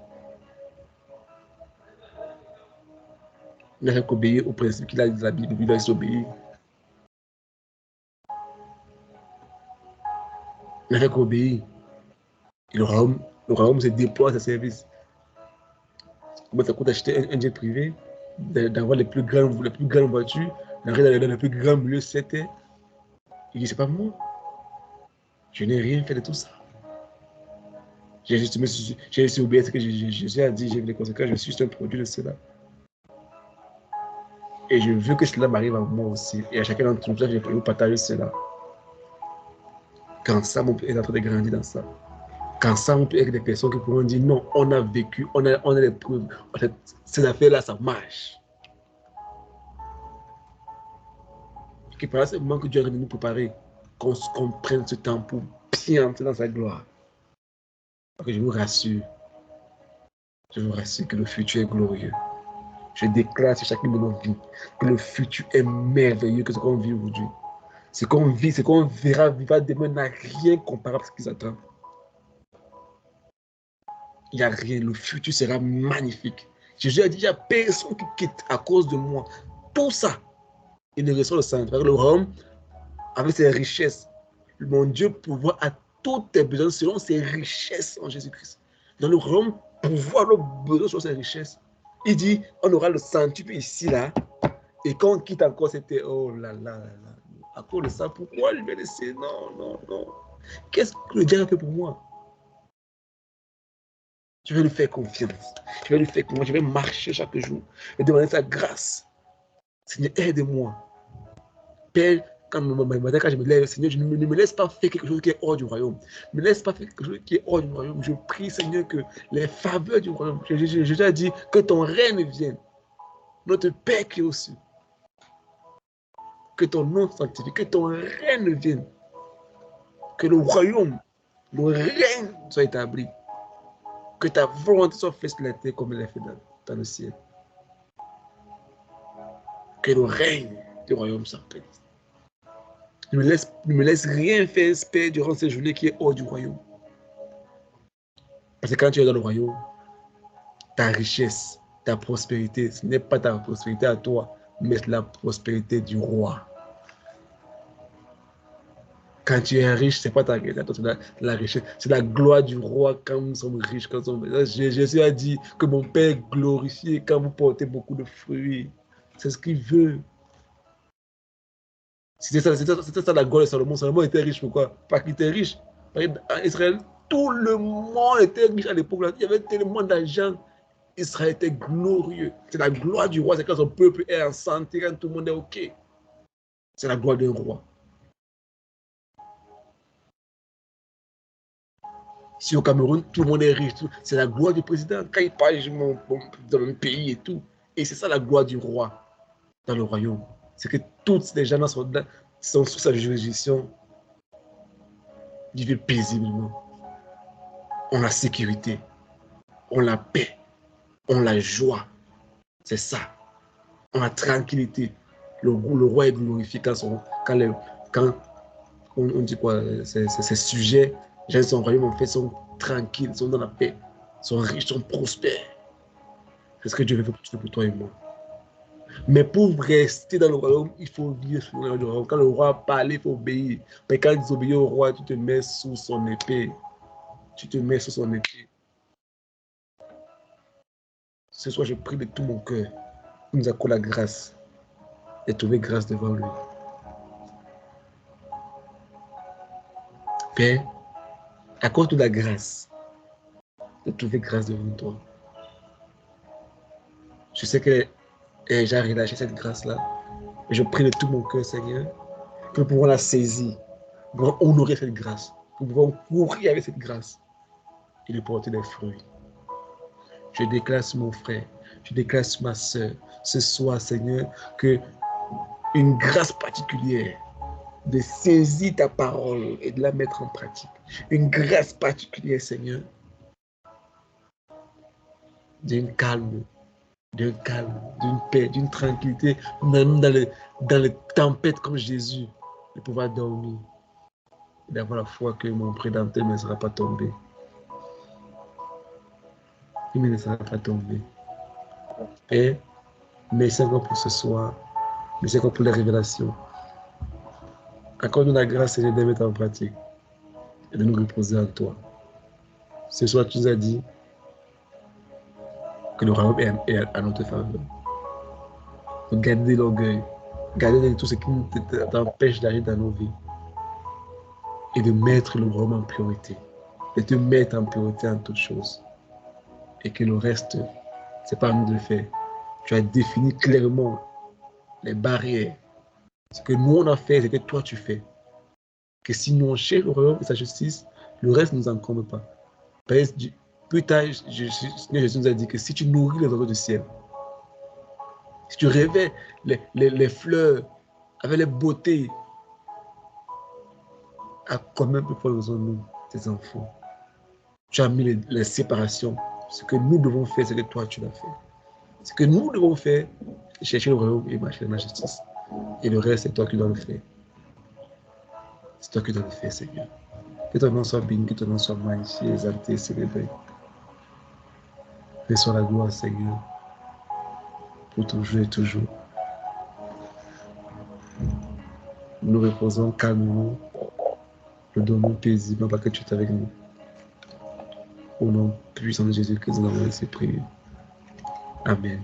Il n'a fait qu'obéir au principe qu'il a de la Bible. Il doit obéir. Il n'a fait qu'obéir. Et le royaume se déploie à ses services. Comment ça coûte d'acheter un jet privé, d'avoir les plus grandes voitures, d'arriver dans le plus grand milieu de cette terre? Il dit, c'est pas moi. Je n'ai rien fait de tout ça. J'ai juste oublié ce que Jésus a dit, j'ai vu les conséquences, je suis juste un produit de cela. Et je veux que cela m'arrive à moi aussi. Et à chacun d'entre nous, je peux partager cela. Quand ça, mon père est en train de grandir dans ça. Quand ça, on peut être des personnes qui pourront dire non, on a vécu, on a les preuves. Ces affaires-là, ça marche. Et par ce moment que Dieu est venu nous préparer, qu'on prenne ce temps pour bien entrer dans sa gloire. Parce que je vous rassure que le futur est glorieux. Je déclare sur chacune de nos vies que le futur est merveilleux que ce qu'on vit aujourd'hui. Ce qu'on vit, ce qu'on verra vivre demain n'a rien comparable à ce qui s'attend. Il n'y a rien, le futur sera magnifique. Jésus a dit, il n'y a personne qui quitte à cause de moi. Tout ça, il ne reçoit le sang. Le royaume, avec ses richesses, mon Dieu pourvoit à tous tes besoins selon ses richesses en Jésus-Christ. Dans le royaume, pouvoir nos besoins selon ses richesses. Il dit, on aura le sanctuaire ici, là. Et quand on quitte encore, c'était, oh là là là là. À cause de ça, pourquoi je vais laisser? Non, non, non. Qu'est-ce que le diable a fait pour moi? Je vais lui faire confiance. Je vais lui faire confiance. Je vais marcher chaque jour et demander sa grâce. Seigneur, aide-moi. Père, quand je me lève, Seigneur, ne me laisse pas faire quelque chose qui est hors du royaume. Ne me laisse pas faire quelque chose qui est hors du royaume. Je prie, Seigneur, que les faveurs du royaume, je t'ai dit que ton règne vienne. Notre Père qui est au ciel. Que ton nom sanctifie, que ton règne vienne. Que le royaume, le règne soit établi. Que ta volonté soit faite sur la terre comme elle est faite dans le ciel. Que le règne du royaume s'appelle. Ne me laisse rien faire, Père, durant ces journées qui est hors du royaume. Parce que quand tu es dans le royaume, ta richesse ta prospérité, ce n'est pas ta prospérité à toi, mais la prospérité du roi. Quand tu es riche, ce n'est pas ta richesse, c'est la richesse. C'est la gloire du roi quand nous sommes riches. Quand nous sommes... Jésus a dit que mon Père est glorifié quand vous portez beaucoup de fruits. C'est ce qu'il veut. C'était ça la gloire de Salomon. Salomon était riche, pourquoi? Parce qu'il était riche. En Israël, tout le monde était riche à l'époque. Il y avait tellement d'argent. Israël était glorieux. C'est la gloire du roi. C'est quand son peuple est en santé, quand tout le monde est OK. C'est la gloire d'un roi. Si au Cameroun, tout le monde est riche, c'est la gloire du président. Quand il parle dans mon pays et tout. Et c'est ça la gloire du roi dans le royaume. C'est que tous les gens sont sous sa juridiction, vivent paisiblement. On a la sécurité, on a la paix, on a la joie. C'est ça. On a la tranquillité. Le roi est glorifié quand on dit quoi, ces sujets, les gens de son royaume en fait sont tranquilles, sont dans la paix, sont riches, sont prospères. C'est ce que Dieu veut pour toi et moi. Mais pour rester dans le royaume, il faut vivre sous le royaume. Quand le roi parle, il faut obéir. Mais quand tu obéis au roi, tu te mets sous son épée. Tu te mets sous son épée. Ce soir, je prie de tout mon cœur. Il nous accorde la grâce de trouver grâce devant lui. Père, accorde-nous la grâce de trouver grâce devant toi. Je sais que j'ai relâché cette grâce-là. Je prie de tout mon cœur, Seigneur, que nous pouvons la saisir, nous pouvons honorer cette grâce, nous pouvons courir avec cette grâce et lui porter des fruits. Je déclare sur mon frère, je déclare sur ma soeur, ce soir, Seigneur, que une grâce particulière de saisir ta parole et de la mettre en pratique. Une grâce particulière, Seigneur, d'un calme, d'une paix, d'une tranquillité, même dans les tempêtes comme Jésus, de pouvoir dormir et d'avoir la foi que mon prédempteur ne sera pas tombé. Il ne sera pas tombé. Et merci encore pour ce soir. Merci encore pour les révélations. Accorde-nous la grâce et de les mettre en pratique et de nous reposer en toi. Ce soir, tu nous as dit que le royaume est à notre faveur. Gardez l'orgueil, gardez tout ce qui t'empêche d'aller dans nos vies et de mettre le royaume en priorité, de te mettre en priorité en toutes choses. Et que le reste, c'est pas à nous de le faire. Tu as défini clairement les barrières. Ce que nous on a fait, c'est que toi tu fais. Que si nous on cherche le royaume et sa justice, le reste ne nous encombre pas. Plus tard, Jésus nous a dit que si tu nourris les oiseaux du ciel, si tu rêvais les fleurs avec les beautés, à combien plus fort nous, tes enfants? Tu as mis les séparations. Ce que nous devons faire, c'est que toi tu l'as fait. Ce que nous devons faire, c'est chercher le royaume et marcher dans la justice. Et le reste, c'est toi qui dois le faire. C'est toi qui dois le faire, Seigneur. Que ton nom soit béni, que ton nom soit magnifié, exalté, célébré. Reçois la gloire, Seigneur, pour toujours et toujours. Nous reposons calmement, nous dormons paisiblement parce que tu es avec nous. Au nom puissant de Jésus-Christ, nous avons laissé prier. Amen.